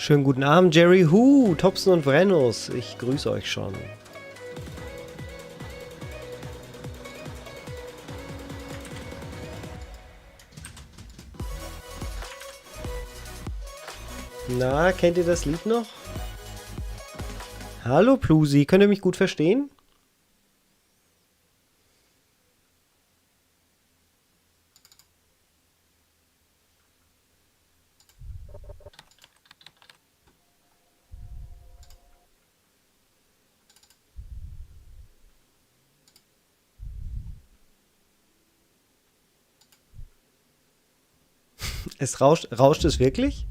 Schönen guten Abend, Jerry Hu, Topsen und Vrenus. Ich grüße euch schon. Na, kennt ihr das Lied noch? Hallo Plusi, könnt ihr mich gut verstehen? Es rauscht es wirklich?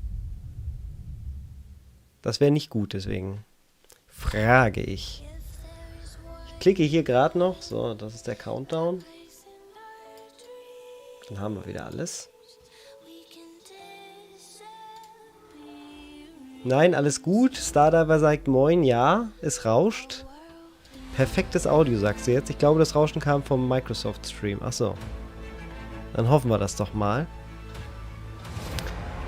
Das wäre nicht gut, deswegen frage ich. Ich klicke hier gerade noch. So, das ist der Countdown. Dann haben wir wieder alles. Nein, alles gut. Stardiver sagt moin, ja, es rauscht. Perfektes Audio, sagst du jetzt. Ich glaube, das Rauschen kam vom Microsoft-Stream. Achso. Dann hoffen wir das doch mal.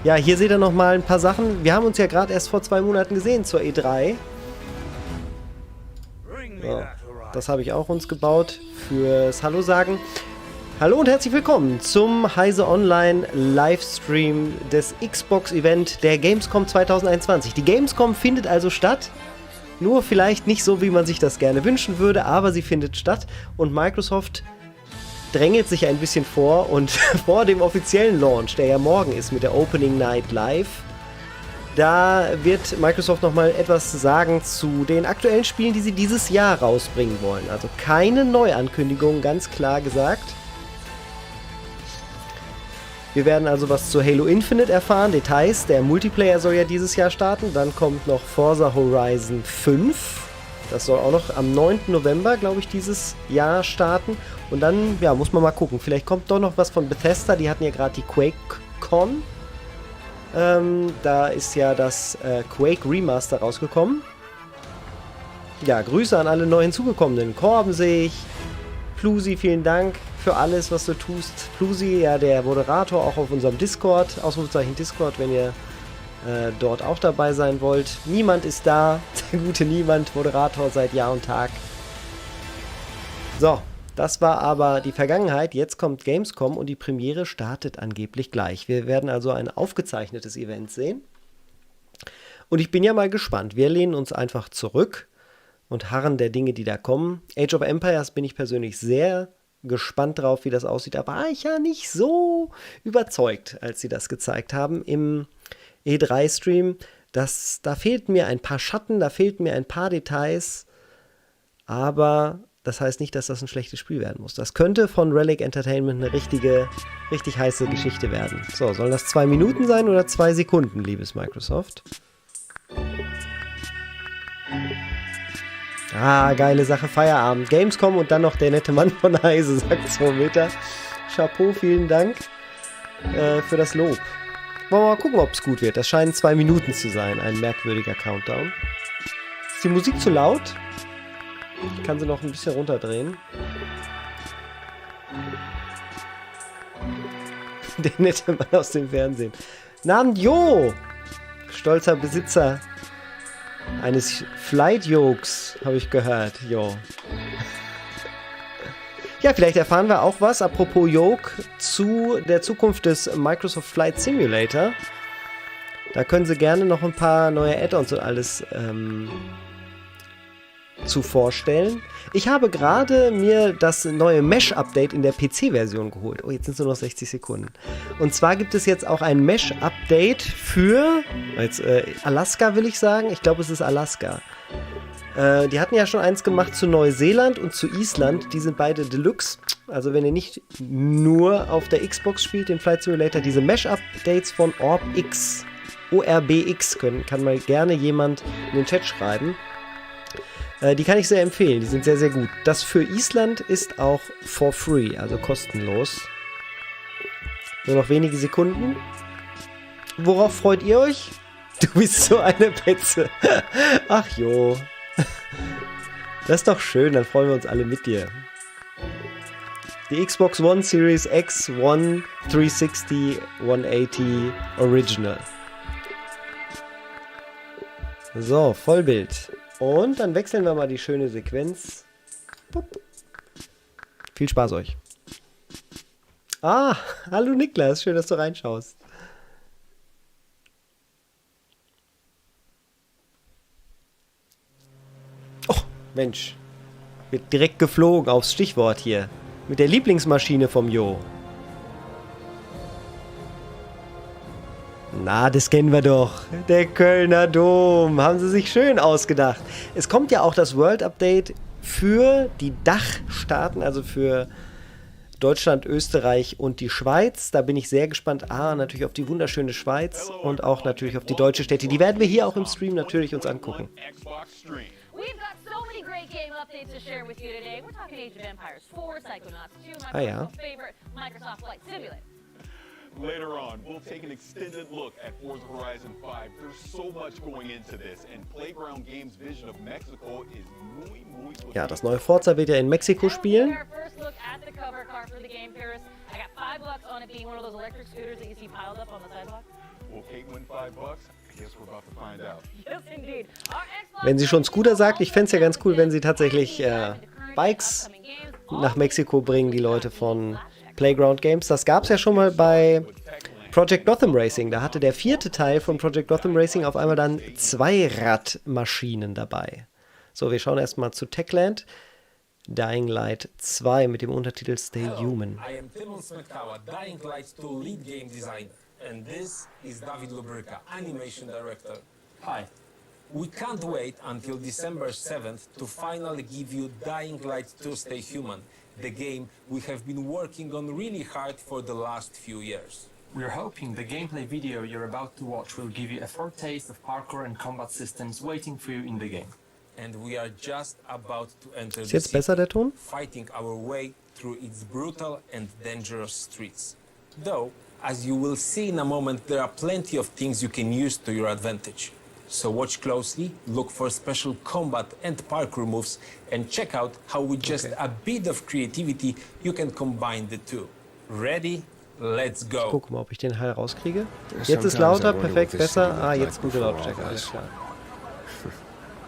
Ja, hier seht ihr noch mal ein paar Sachen. Wir haben uns ja gerade erst vor 2 Monaten gesehen zur E3. So, das habe ich auch uns gebaut fürs Hallo sagen. Hallo und herzlich willkommen zum Heise Online Livestream des Xbox-Event der Gamescom 2021. Die Gamescom findet also statt. Nur vielleicht nicht so, wie man sich das gerne wünschen würde, aber sie findet statt. Und Microsoft drängelt sich ein bisschen vor und vor dem offiziellen Launch, der ja morgen ist mit der Opening Night Live, da wird Microsoft nochmal etwas sagen zu den aktuellen Spielen, die sie dieses Jahr rausbringen wollen. Also keine Neuankündigung, ganz klar gesagt. Wir werden also was zu Halo Infinite erfahren, Details. Der Multiplayer soll ja dieses Jahr starten. Dann kommt noch Forza Horizon 5. Das soll auch noch am 9. November, glaube ich, dieses Jahr starten. Und dann, ja, muss man mal gucken. Vielleicht kommt doch noch was von Bethesda. Die hatten ja gerade die QuakeCon. Da ist ja das Quake Remaster rausgekommen. Ja, Grüße an alle neu hinzugekommenen. Korben sich. Plusi, vielen Dank für alles, was du tust. Plusi, ja, der Moderator auch auf unserem Discord. Ausrufezeichen Discord, wenn ihr dort auch dabei sein wollt. Niemand ist da. Der gute Niemand, Moderator seit Jahr und Tag. So, das war aber die Vergangenheit. Jetzt kommt Gamescom und die Premiere startet angeblich gleich. Wir werden also ein aufgezeichnetes Event sehen. Und ich bin ja mal gespannt. Wir lehnen uns einfach zurück und harren der Dinge, die da kommen. Age of Empires bin ich persönlich sehr gespannt drauf, wie das aussieht. Da war ich ja nicht so überzeugt, als sie das gezeigt haben im E3-Stream. Da fehlten mir ein paar Schatten, da fehlten mir ein paar Details. Aber das heißt nicht, dass das ein schlechtes Spiel werden muss. Das könnte von Relic Entertainment eine richtig heiße Geschichte werden. So, sollen das 2 Minuten sein oder 2 Sekunden, liebes Microsoft? Ah, geile Sache, Feierabend. Gamescom und dann noch der nette Mann von Heise, sagt 2 Meter. Chapeau, vielen Dank für das Lob. Wollen wir mal gucken, ob es gut wird. Das scheinen 2 Minuten zu sein, ein merkwürdiger Countdown. Ist die Musik zu laut? Ich kann sie noch ein bisschen runterdrehen. Der nette Mann aus dem Fernsehen. Namen Jo! Stolzer Besitzer eines Flight-Yokes, habe ich gehört. Jo. Ja, vielleicht erfahren wir auch was, apropos Yoke, zu der Zukunft des Microsoft Flight Simulator. Da können sie gerne noch ein paar neue Add-ons und alles zu vorstellen. Ich habe gerade mir das neue Mesh-Update in der PC-Version geholt. Oh, jetzt sind es nur noch 60 Sekunden. Und zwar gibt es jetzt auch ein Mesh-Update für Alaska, will ich sagen. Ich glaube, es ist Alaska. Die hatten ja schon eins gemacht zu Neuseeland und zu Island. Die sind beide Deluxe. Also wenn ihr nicht nur auf der Xbox spielt, den Flight Simulator, diese Mesh-Updates von OrbX, ORBX kann mal gerne jemand in den Chat schreiben. Die kann ich sehr empfehlen, die sind sehr, sehr gut. Das für Island ist auch for free, also kostenlos. Nur noch wenige Sekunden. Worauf freut ihr euch? Du bist so eine Petze. Ach jo. Das ist doch schön, dann freuen wir uns alle mit dir. Die Xbox One Series X, One, 360, 180 Original. So, Vollbild. Und dann wechseln wir mal die schöne Sequenz. Pup. Viel Spaß euch. Ah, hallo Niklas, schön, dass du reinschaust. Oh, Mensch. Wird direkt geflogen aufs Stichwort hier. Mit der Lieblingsmaschine vom Jo. Na, das kennen wir doch. Der Kölner Dom. Haben sie sich schön ausgedacht. Es kommt ja auch das World Update für die Dachstaaten, also für Deutschland, Österreich und die Schweiz. Da bin ich sehr gespannt. Natürlich auf die wunderschöne Schweiz und auch natürlich auf die deutsche Städte. Die werden wir hier auch im Stream natürlich uns angucken. Ah ja. Later on, we'll take an extended look at Forza Horizon 5. There's so much going into this, and Playground Games' vision of Mexico is muy, muy... Ja, das neue Forza wird ja in Mexiko spielen. Wenn sie schon Scooter sagt, ich fände es ja ganz cool, wenn sie tatsächlich Bikes nach Mexiko bringen, die Leute von Playground Games. Das gab es ja schon mal bei Project Gotham Racing. Da hatte der 4. Teil von Project Gotham Racing auf einmal dann Zweiradmaschinen dabei. So, wir schauen erstmal zu Techland. Dying Light 2 mit dem Untertitel Stay Human. I am Timon Smekała, Dying Light 2 Lead Game Design, and this is David Lubryka, Animation Director. Hi. We can't wait until December 7th to finally give you Dying Light 2 Stay Human, the game we have been working on really hard for the last few years. We're hoping the gameplay video you're about to watch will give you a foretaste of parkour and combat systems waiting for you in the game. And we are just about to enter Ist the jetzt besser der Ton? fighting our way through its brutal and dangerous streets. Though, as you will see in a moment, there are plenty of things you can use to your advantage. So watch closely, look for special combat and parkour moves, and check out how with just a bit of creativity you can combine the two. Ready? Let's go! Guck mal, ob ich den Hall rauskriege. Jetzt ist lauter, perfekt, besser. Jetzt gute Lautstärke, alles klar.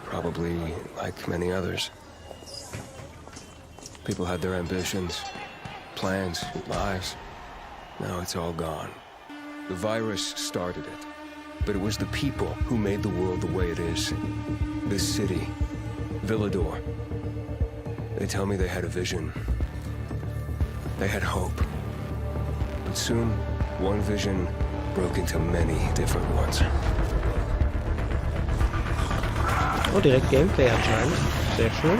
Probably like many others. People had their ambitions, plans, lives. Now it's all gone. The virus started it, but it was the people who made the world the way it is. This city, Villador. They tell me they had a vision. They had hope. But soon, one vision broke into many different ones. Oh, direkt Gameplay anscheinend. Sehr schön.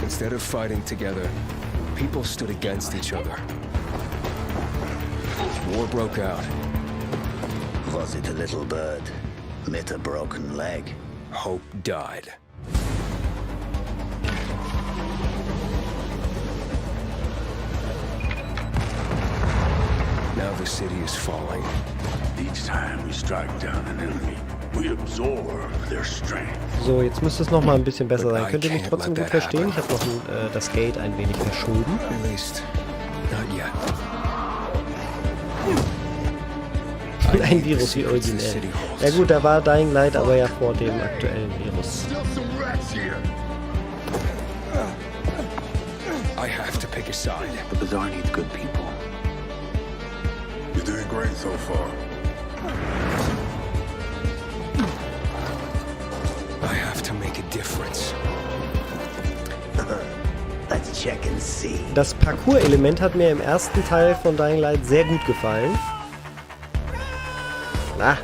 Instead of fighting together, people stood against each other. War broke out. Was it a little bird with a broken leg? Hope died. Now the city is falling. Each time we strike down an enemy, we absorb their strength. So, jetzt müsste es noch mal ein bisschen besser sein. Könnt ihr mich trotzdem gut verstehen? Ich habe noch das Gate ein wenig verschoben. At least, not yet. Ein Virus wie originell. Ja gut, da war Dying Light aber ja vor dem aktuellen Virus. I have to pick a side. The bazaar needs good people. You're doing great so far. I have to make a difference. Let's check and see. Das Parcours-Element hat mir im ersten Teil von Dying Light sehr gut gefallen. Na,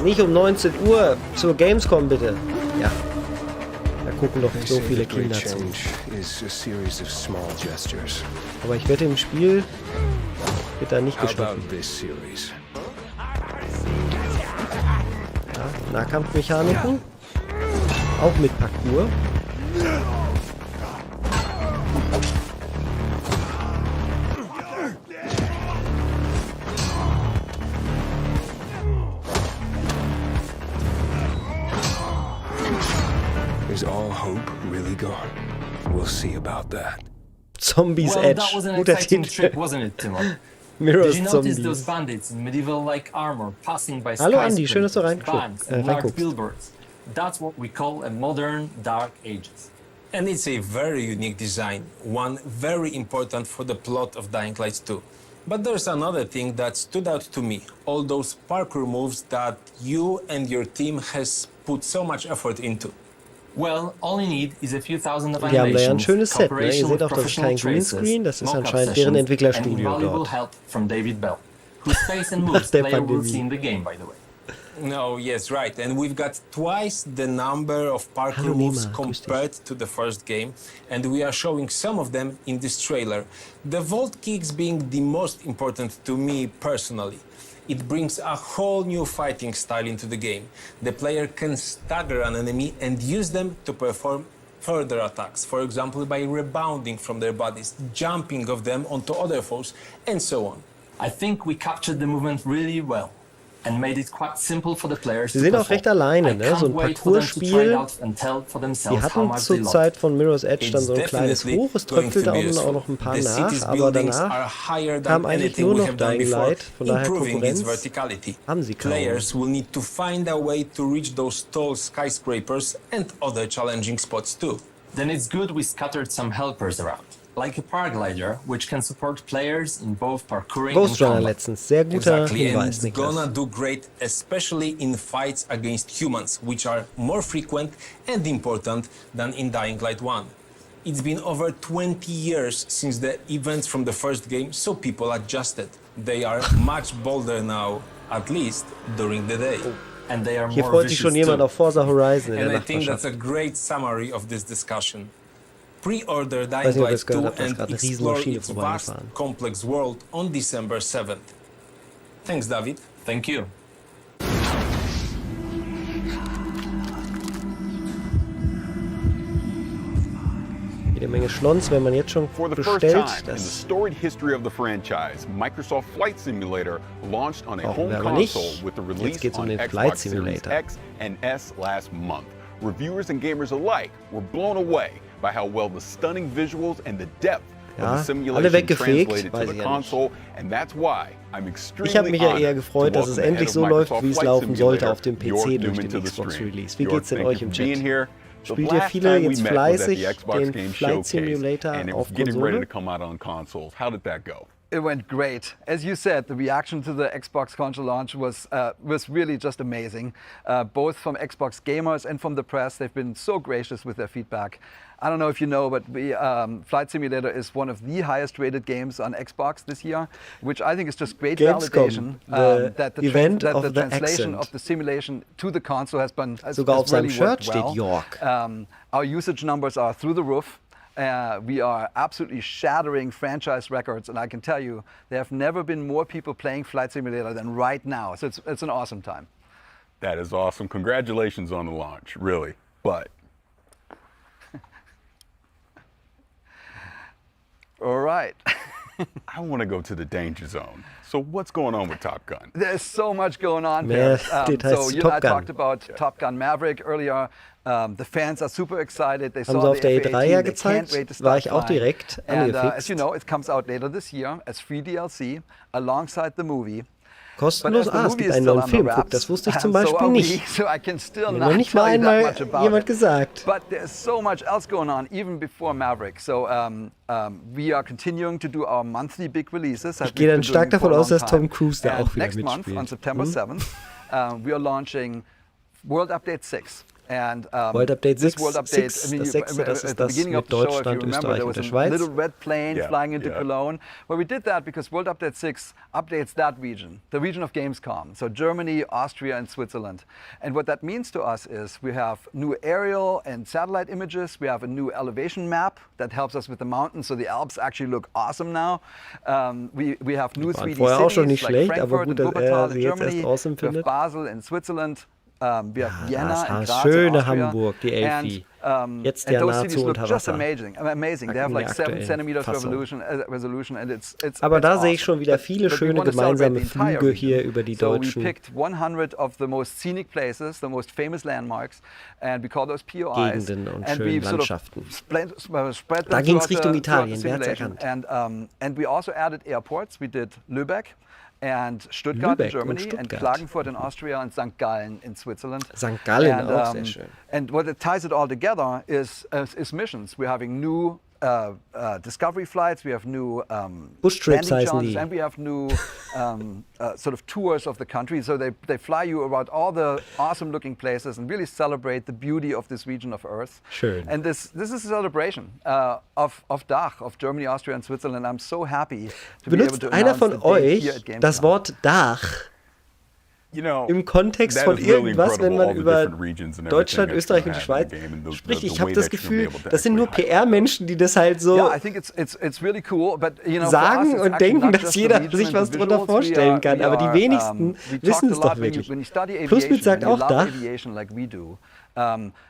nicht um 19 Uhr zur Gamescom bitte. Ja, da gucken doch so viele Kinder zu. Aber ich wette, im Spiel wird da nicht gestochen. Ja, Nahkampfmechaniken. Auch mit Parcours. Is all hope really gone? We'll see about that. Zombies Well, Edge. that was an Guter exciting Titel. trip, wasn't it, Timon? Mirror's Did you notice Zombies. those bandits in medieval-like armor passing by Hallo Andi, schön, dass du banks and large reinguckst. billboards? That's what we call a modern Dark Ages. And it's a very unique design, one very important for the plot of Dying Light 2. But there's another thing that stood out to me, all those parkour moves that you and your team has put so much effort into. Well, all you need is a few thousand of Die haben da ja ein animations, schönes Set, ne? Ihr cooperation seht with auch, das ist kein professional tracers, Greenscreen, das ist mock-up anscheinend deren sessions, Entwicklerstudio and invaluable dort. help from David Bell, whose face and moves der player will Pandemie. see in the game, by the way. No, yes, right. And we've got twice the number of Hallo parkour moves Nima, grüß dich. compared to the first game, and we are showing some of them in this trailer. The vault kicks being the most important to me personally. It brings a whole new fighting style into the game. The player can stagger an enemy and use them to perform further attacks, for example by rebounding from their bodies, jumping of them onto other foes, and so on. I think we captured the movement really well and made it quite simple for the players Sie to sind auch perform. recht alleine, I ne? can't So ein wait for them to try it Parcourspiel. out and tell for Die themselves how hatten much they zur love it. Zeit von Mirror's Edge dann It's so ein kleines definitely Hoch, es going to tröpfelte be auch useful. noch ein paar The nach, city's aber buildings are danach higher than kam eigentlich anything nur we noch have done Dying before, Light, von daher improving its Konkurrenz verticality. haben sie kaum. Players will need to find a way to reach those tall skyscrapers and other challenging spots too. Then it's good we scattered some helpers around, like a paraglider, which can support players in both parkouring and Ghost Runner combat. letztens, sehr guter Exactly, and Hinweis, it's gonna Niklas. do great, especially in fights against humans, which are more frequent and important than in Dying Light 1. It's been over 20 years since the events from the first game, so people adjusted. They are much bolder now, at least during the day. And they are Hier more freut sich schon vicious jemand too. auf Forza Horizon in And der I think that's Nachbarschaft. a great summary of this discussion. Pre-order Weiß Dying nicht, ob ihr Light es gehört 2 habt, da ist and gerade eine explore Riesenmaschine its vast, vorbeigefahren. complex world on December 7th. Thanks, David. Thank you. Jede Menge Schlons, wenn man jetzt schon For the first bestellt. time in the Das storied history of the franchise, Microsoft Flight Simulator launched on a Brauchen home wir aber nicht. console with the Jetzt release geht's um on den Flight Xbox Series Simulator. X and S last month. Reviewers and gamers alike were blown away by how well the stunning visuals and the depth Ja, of the alle simulation weggefegt, translated to weiß the ich ja nicht. console, and that's why I'm extremely Ich habe mich ja eher honored gefreut, to dass es welcome the endlich head so of läuft, Microsoft wie es Flight laufen sollte Simulator, auf dem Jörg PC durch Newman, den to the Xbox stream. Release. Wie Jörg, geht's denn thank euch you im for being Chat? here. The Spielt ihr last viele time we jetzt met was at fleißig the Xbox den Game Flight Showcase, Simulator and it auf was getting ready Konsole? to come out on consoles. How did that go? It went great. As you said, the reaction to the Xbox console launch was really just amazing. Both from Xbox gamers and from the press, they've been so gracious with their feedback. I don't know if you know, but Flight Simulator is one of the highest rated games on Xbox this year, which I think is just great Gamescom, validation the that the, event that of the the translation accent. of the simulation to the console has Sogar auf seinem really Shirt worked steht well. York. Our usage numbers are through the roof. We are absolutely shattering franchise records, and I can tell you, there have never been more people playing Flight Simulator than right now. So it's an awesome time. That is awesome. Congratulations on the launch, really. But All right. I want to go to the danger zone. So what's going on with Top Gun? There's so much going on Mehr there. Details So zu you Top and I Gun. talked about Top Gun Maverick earlier. The fans are super excited. They Haben saw sie auf the der FAA E3 ja team. They can't gezeigt. wait to War start ich auch flying. direkt And angefixt. as you know, it comes out later this year as free DLC alongside the movie. Kostenlos? Es gibt einen neuen Film. Guck, das wusste ich zum Beispiel nicht. So I can still Hat mir not noch nicht mal tell you that einmal much about jemand it. gesagt. But there's so much else going on even before Maverick. So we are continuing to do our monthly big releases. Ich gehe dann stark davon aus, dass Tom Cruise da auch wieder next month, on mitspielt. September 7th, we are launching World Update 6. And World Update this 6, World Update, das Sechste, das ist at the das beginning of mit the show, if you Deutschland, remember, Österreich there und was der a Schweiz. little red plane Yeah, flying into yeah. Cologne. Well, we did that because World Update 6 updates that region, the region of Gamescom. So Germany, Austria, and Switzerland. And what that means to us is we have new aerial and satellite images. We have a new elevation map that helps us with the mountains. So the Alps actually look awesome now. We have new waren 3D vorher auch schon cities nicht like schlecht, aber Frankfurt gut, and dass er Wuppertal sie in jetzt erst Germany. awesome We have findet. Basel in Switzerland. We have Vienna das and Haus, Graz in schöne Austria. Hamburg, die Elfi. And Jetzt and ja those nahezu cities look unter just Wasser. amazing. They have like 7 centimeters resolution, and it's Aber da awesome. sehe ich schon wieder viele But we schöne want to celebrate gemeinsame the entire Flüge region. hier über die So we deutschen picked 100 of the most scenic places, the most famous landmarks, and we call those POIs. Gegenden und and schönen we sort of Landschaften. spread them Da ging's throughout Richtung the Italien, wer hat's simulation. erkannt? And we also added airports. We did Lübeck and Stuttgart Lübeck in und Germany, and Stuttgart. Klagenfurt in Austria, and St. Gallen in Switzerland. St. Gallen and, auch sehr schön. And what it ties it all together is missions. We're having new discovery flights, we have new Bush trips landing heißen challenges, die. and we have new sort of tours of the country. So they fly you around all the awesome looking places and really celebrate the beauty of this region of Earth. Schön. And this is a celebration of Dach, of Germany, Austria and Switzerland. I'm so happy to be able Benutzt to einer announce von the date here euch at Gamescom. das Wort Dach You know, im Kontext that von is really irgendwas, wenn incredible, man all the über different regions and Deutschland, everything Österreich that's und die gonna Schweiz happen in the game and spricht? the Ich habe way das that you're Gefühl, gonna be able to das sind nur actually PR-Menschen, die das halt so Yeah, I think it's really cool, but you know, sagen for us, it's und actually denken, not dass just the jeder region sich and was the drunter visuals. vorstellen kann, aber die wenigsten we wissen talked es a doch lot wirklich. when you study Plusmit sagt aviation, auch when you love Dach. aviation like we do.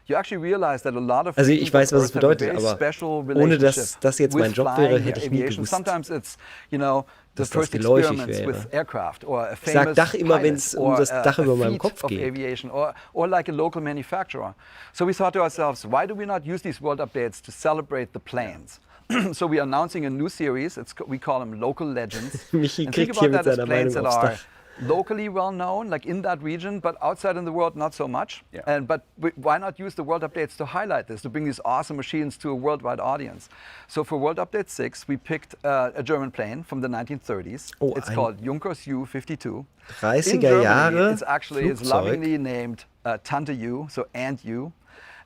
You actually realize that a lot of Also ich regions weiß, of was es Earth have a bedeutet, very aber special ohne dass relationship das jetzt mein with Job flying, wäre, hätte ich nie aviation. gewusst, Sometimes it's, you know, the dass das first geläufig experiments wäre. with aircraft or a Ich famous sag Dach immer, pilot wenn's um or das Dach a über meinem feat Kopf of geht. aviation or like a local manufacturer. So we thought to ourselves, why do we not use these world updates to celebrate the planes? So we are announcing a new series. We call them local legends. Michi And think kriegt hier about mit that as seiner planes Meinung that aufs are Dach. locally well known, like in that region, but outside in the world not so much. Yeah. But why not use the world updates to highlight this, to bring these awesome machines to a worldwide audience? So for World Update 6, we picked a German plane from the 1930s. Oh, it's ein called Junkers U-52. 30er In Germany, Jahre it's Flugzeug. lovingly named Tante U, so Aunt U.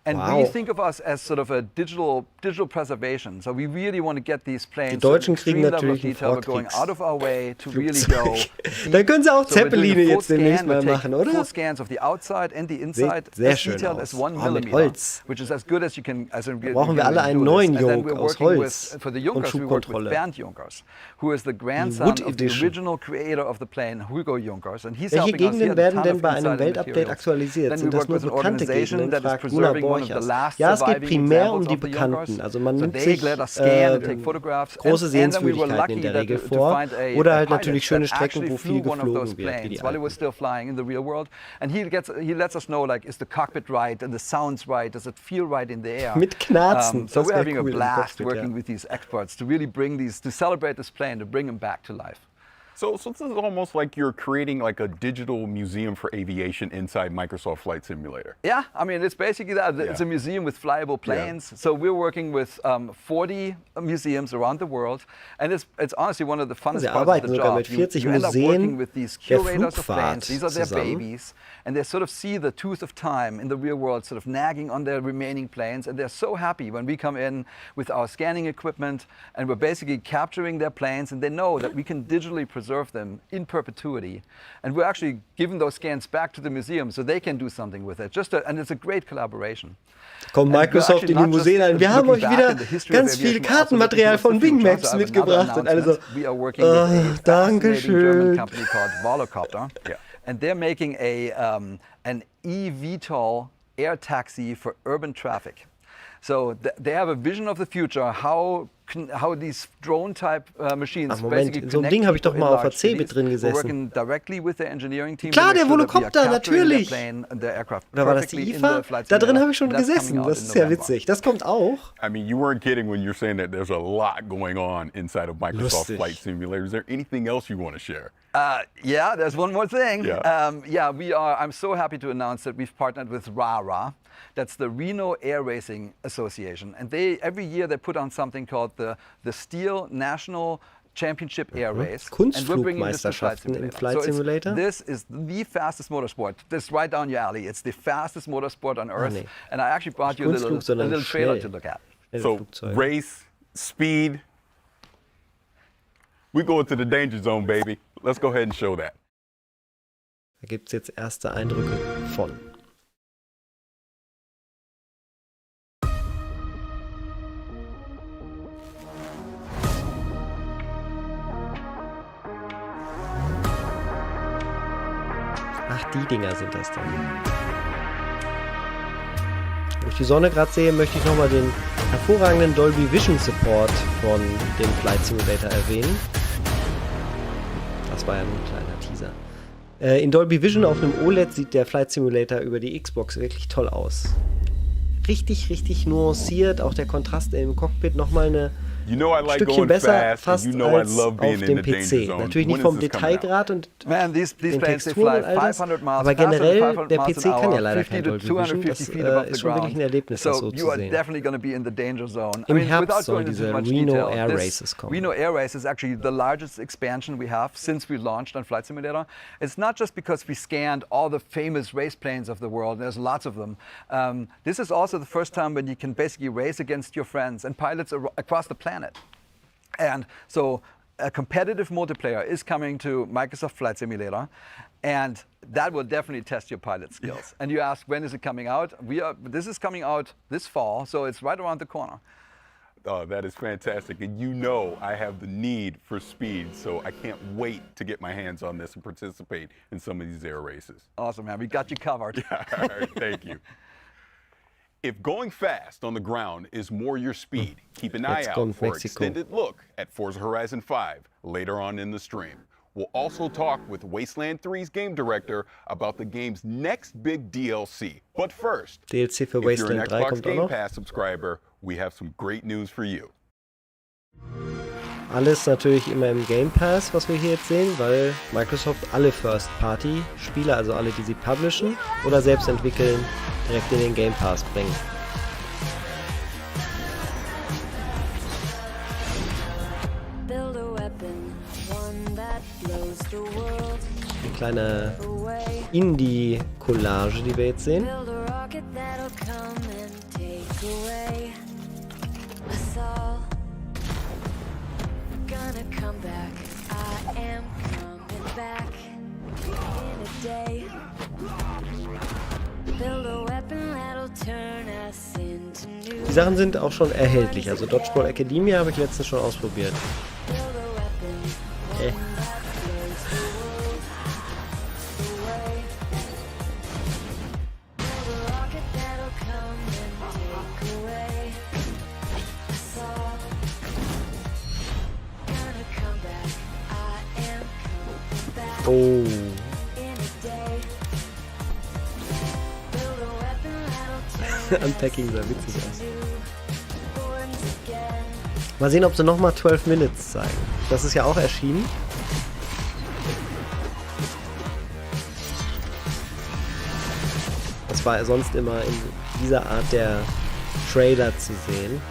And Wow. we think of us as sort of a digital preservation. So we really want to get these planes Die Deutschen to an kriegen extreme level of natürlich ein detail. We're going out of our way to really go Flugzeug. Dann können sie auch so we're doing a Zeppeline full jetzt demnächst scan, mal we take machen, oder? Full scans of the outside and the inside, sehr as schön detailed aus. as 1 Ah, mit millimeter, Holz. which is as good as you can. brauchen wir alle einen neuen Junk aus Holz For the und Junkers, we work with Schubkontrolle. Bernd Junkers, who is the Wood grandson of the Edition. original creator of the plane, Hugo Junkers, and he's Welche helping us. He Gegenden had a werden ton denn of bei einem inside Weltupdate materials. aktualisiert? Then Sind we das work nur with an bekannte organization Gegenden? that is Fragt Gunnar preserving one of the Borchers. last Ja, es geht surviving primär um examples die of the Bekannten. Junkers. Also man So nimmt they sich let us scan and take photographs. große And then we were Sehenswürdigkeiten lucky in der that Regel to vor find a oder halt pilot natürlich that schöne Strecken, actually wo flew viel one of those geflogen wird, wie die planes while it was alten. still flying in the real world. And he lets us know, like, is the cockpit right and the sounds right? Does it feel right in the air? Mit Knarzen, So das we're wär having cool a im blast Cockpit, working ja. with these experts to really to celebrate this plane, to bring them back to life. So this is almost like you're creating like a digital museum for aviation inside Microsoft Flight Simulator. Yeah, I mean, it's basically that. It's a museum with flyable planes. So we're working with 40 museums around the world. And it's honestly one of the funnest Sie parts of arbeiten the sogar job. mit 40 you end up Museen working with these der curators of Flugfahrt planes. These are their zusammen. babies. And they sort of see the tooth of time in the real world sort of nagging on their remaining planes. And they're so happy when we come in with our scanning equipment and we're basically capturing their planes. And they know that we can digitally preserve them in perpetuity. And we're actually giving those scans back to the museum so they can do something with it. And it's a great collaboration. Kommt Microsoft in die Museen ein. Wir haben euch wieder ganz viel Kartenmaterial von Bing Maps mitgebracht und alle so, danke schön. Company called Volocopter. And they're making an eVTOL air taxi for urban traffic. So they have a vision of the future, how these drone-type machines Moment, in so einem Ding habe ich doch mal auf der CeBIT drin gesessen. Working directly with the engineering team. Klar, der Volocopter, natürlich. Oder war das die IFA? Da drin habe ich schon gesessen. Das ist ja witzig. Das kommt auch. I mean, you weren't kidding when you're saying that there's a lot going on inside of Microsoft Lustig. Flight Simulator. Is there anything else you want to share? Yeah, there's one more thing. Yeah. I'm so happy to announce that we've partnered with RARA. That's the Reno Air Racing Association. And every year they put on something called the Steel National Championship Air Race. And we're bringing this to Kunstflugmeisterschaften im Flight So Simulator. this is the fastest motorsport. This is right down your alley. It's the fastest motorsport on Earth. nee. And I actually brought you a Kunstflug, sondern little trailer schnell. to look at. So Flugzeuge. race, speed. We go into the danger zone, baby. Let's go ahead and show that. Da gibt es jetzt erste Eindrücke von. Ach, die Dinger sind das dann. Wo ich die Sonne gerade sehe, möchte ich nochmal den hervorragenden Dolby Vision Support von dem Flight Simulator erwähnen. Das war ja nur ein kleiner Teaser. In Dolby Vision auf einem OLED sieht der Flight Simulator über die Xbox wirklich toll aus. Richtig, richtig nuanciert. Auch der Kontrast im Cockpit nochmal eine Stückchen besser fast als auf dem PC. Natürlich nicht vom Detailgrad und den Texturen und all das, aber generell, der PC kann ja leider kein Dolby Vision. Das ist schon wirklich ein Erlebnis, das so zu sehen. Im Herbst sollen diese Reno Air Races kommen. Reno Air Race is actually the largest expansion we have since we launched on Flight Simulator. It's not just because we scanned all the famous race planes of the world, there's lots of them. This is also the first time when you can basically race against your friends and pilots across the planet. And so a competitive multiplayer is coming to Microsoft Flight Simulator, and that will definitely test your pilot skills. And you ask, when is it coming out? This is coming out this fall, so it's right around the corner. Oh, that is fantastic. And you know I have the need for speed, so I can't wait to get my hands on this and participate in some of these air races. Awesome, man. We got you covered. Yeah, all right, thank you. If going fast on the ground is more your speed, keep an eye out for an extended look at Forza Horizon 5 later on in the stream. We'll also talk with Wasteland 3's game director about the game's next big DLC. But first, DLC für if you're an Wasteland 3 Xbox kommt auch Game noch. Pass subscriber, we have some great news for you. Alles natürlich immer im Game Pass, was wir hier jetzt sehen, weil Microsoft alle First-Party-Spiele, also alle, die sie publishen oder selbst entwickeln, direkt in den Game Pass bringen. Eine kleine Indie-Collage, die wir jetzt sehen. Die Sachen sind auch schon erhältlich. Also Dodgeball Academia habe ich letztens schon ausprobiert. Oh. Unpacking sah witzig aus. Mal sehen, ob sie nochmal 12 Minutes zeigen. Das ist ja auch erschienen. Das war sonst immer in dieser Art der Trailer zu sehen.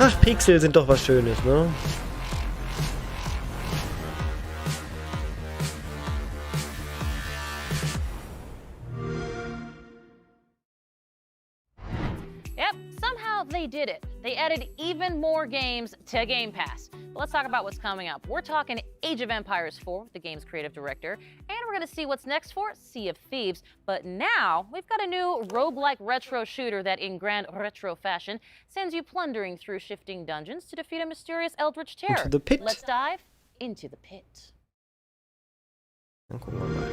Ach, Pixel sind doch was Schönes, ne? Yep, somehow they did it. They added even more games to Game Pass. But let's talk about what's coming up. We're talking Age of Empires 4, the game's creative director, and we're going to see what's next for Sea of Thieves. But now, we've got a new roguelike retro shooter that, in grand retro fashion, sends you plundering through shifting dungeons to defeat a mysterious eldritch terror. Into the pit. Let's dive into the pit. Dann gucken wir mal.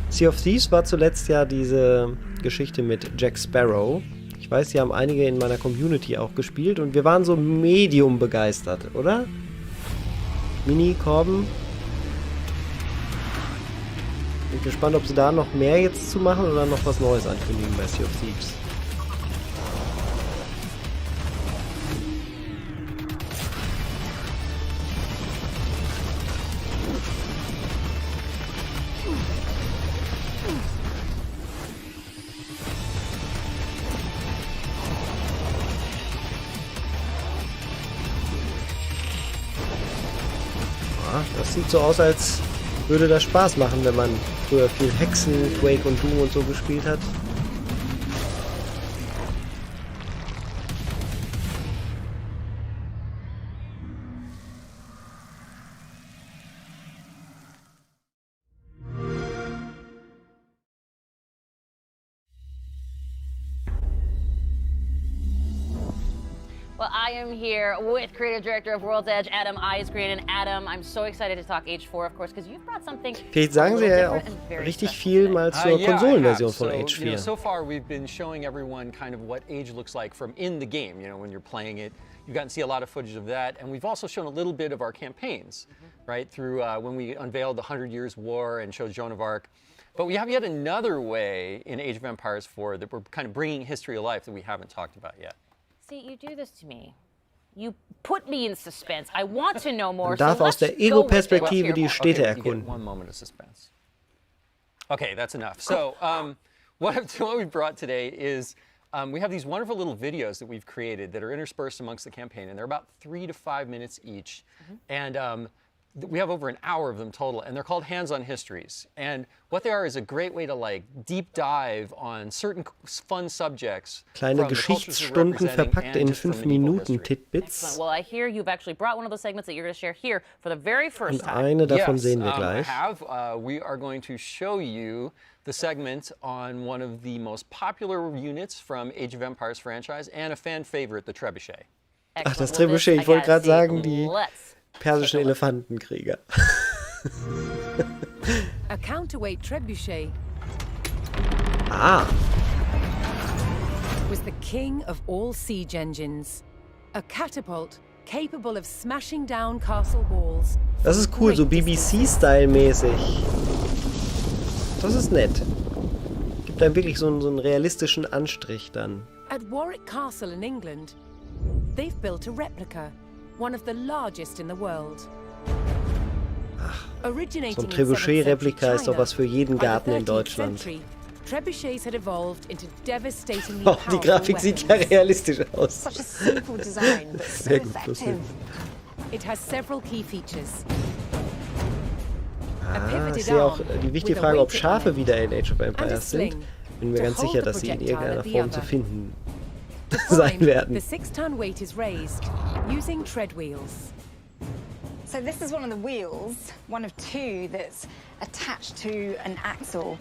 Sea of Thieves war zuletzt ja diese Geschichte mit Jack Sparrow. Ich weiß, die haben einige in meiner Community auch gespielt und wir waren so medium begeistert, oder? Mini, Korben. Bin gespannt, ob sie da noch mehr jetzt zu machen oder noch was Neues ankündigen bei Sea of Thieves. Das sieht so aus, als würde das Spaß machen, wenn man früher viel Hexen, Quake und Doom und so gespielt hat. Well, I am here with creative director of World's Edge, Adam Eisgren. And Adam, I'm so excited to talk Age 4, of course, because you've brought something. Vielleicht sagen sie ja auch richtig viel mal zur Konsolenversion von Age 4. So far we've been showing everyone kind of what Age looks like from in the game, when you're playing it. You've gotten to see a lot of footage of that, and we've also shown a little bit of our campaigns, right, through when we unveiled the 100 Years War and showed Joan of Arc. But we have yet another way in Age of Empires 4 that we're kind of bringing history to life that we haven't talked about yet. See, you do this to me. You put me in suspense. I want to know more. Man darf aus der Ego-Perspektive die Städte erkunden. One moment of suspense. Okay, that's enough. So what we brought today is we have these wonderful little videos that we've created that are interspersed amongst the campaign, and they're about 3 to 5 minutes each. And we have over an hour of them total, and they're called Hands-on Histories. And what they are is a great way to deep dive on certain fun subjects. Kleine Geschichtsstunden verpackt in 5 Minuten Titbits. Well, I hear you've actually brought one of those segments that you're going to share here for the very first Und time. eine davon sehen wir gleich. We are going to show you the segment on one of the most popular units from Age of Empires franchise and a fan favorite, the Trebuchet. Ach, das Trebuchet, ich wollte gerade sagen, die persischen Elefantenkrieger. A counterweight trebuchet was the king of all siege engines. A catapult capable of smashing down castle walls. Das ist cool, so BBC-Style-mäßig. Das ist nett. Gibt einem wirklich so einen realistischen Anstrich dann. At Warwick Castle in England, they've built a replica, one of the largest in the world. So ein Trebuchet-Replika ist doch was für jeden Garten in Deutschland. Trebuchets had evolved into devastatingly Oh, die Grafik sieht ja realistisch aus. Such a simple design, but so Sehr gut, effective. It has several key features. Ich sehe auch die wichtige Frage, ob Schafe wieder in Age of Empires sind. Bin mir ganz sicher, dass sie in irgendeiner Form zu finden sein werden. The 6-ton weight is raised using tread wheels. So this is one of the wheels, one of 2 that's attached to an axle,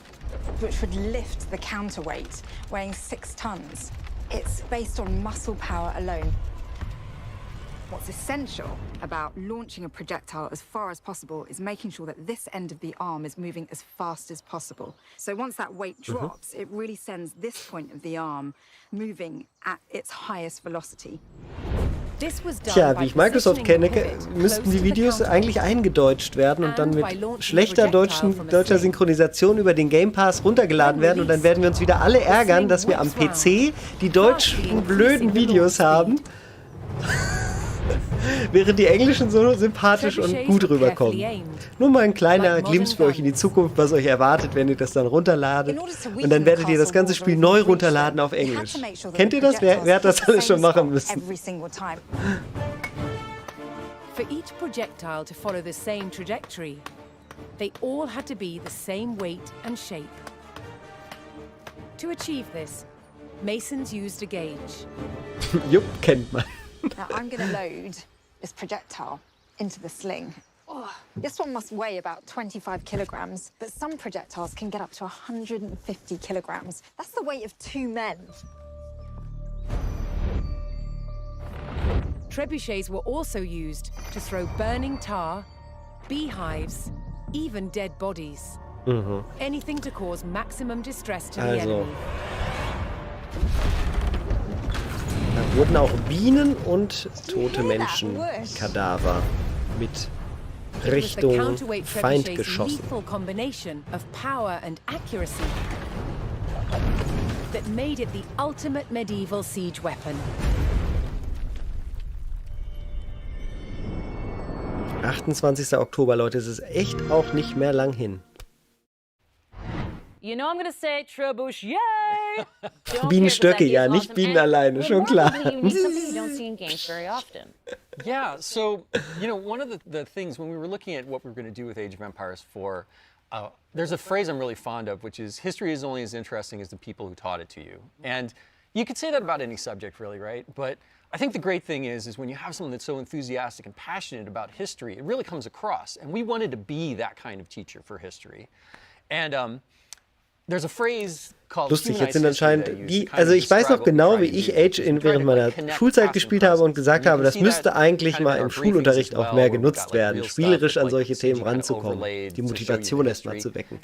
which would lift the counterweight, weighing 6 tons. It's based on muscle power alone. What's essential about launching a projectile as far as possible is making sure that this end of the arm is moving as fast as possible. So once that weight drops, it really sends this point of the arm moving at its highest velocity. Tja, wie ich Microsoft kenne, müssten die Videos eigentlich eingedeutscht werden und dann mit schlechter deutscher Synchronisation über den Game Pass runtergeladen werden. Und dann werden wir uns wieder alle ärgern, dass wir am PC die deutschen blöden Videos haben, während die englischen so sympathisch und gut rüberkommen. Nur mal ein kleiner Glimpse für euch in die Zukunft, was euch erwartet, wenn ihr das dann runterladet. Und dann werdet ihr das ganze Spiel neu runterladen auf Englisch. Kennt ihr das? Wer hat das alles schon machen müssen? For each projectile to follow the same trajectory, they all had to be the same weight and shape. To achieve this, masons used a gauge. Jupp, kennt man. Now I'm going to load this projectile into the sling. Oh, this one must weigh about 25 kilograms, but some projectiles can get up to 150 kilograms. That's the weight of 2 men. Trebuchets were also used to throw burning tar, beehives, even dead bodies. Anything to cause maximum distress to the enemy. Da wurden auch Bienen und tote Menschen, Kadaver, mit Richtung Feind geschossen. That made it the ultimate medieval siege weapon. 28. Oktober, Leute, es ist echt auch nicht mehr lang hin. You know I'm gonna say trebuchet. Bienenstöcke, ja, nicht Bienen alleine, schon klar. Yeah, so, one of the things when we were looking at what we were going to do with Age of Empires 4, there's a phrase I'm really fond of, which is, history is only as interesting as the people who taught it to you. And you could say that about any subject, really, right? But I think the great thing is when you have someone that's so enthusiastic and passionate about history, it really comes across. And we wanted to be that kind of teacher for history. And there's a phrase called lustig, jetzt sind anscheinend die, also ich weiß noch genau, wie ich Age während meiner Schulzeit gespielt habe und gesagt habe, das müsste eigentlich mal im Schulunterricht auch mehr genutzt werden, spielerisch an solche Themen ranzukommen, die Motivation erstmal zu wecken.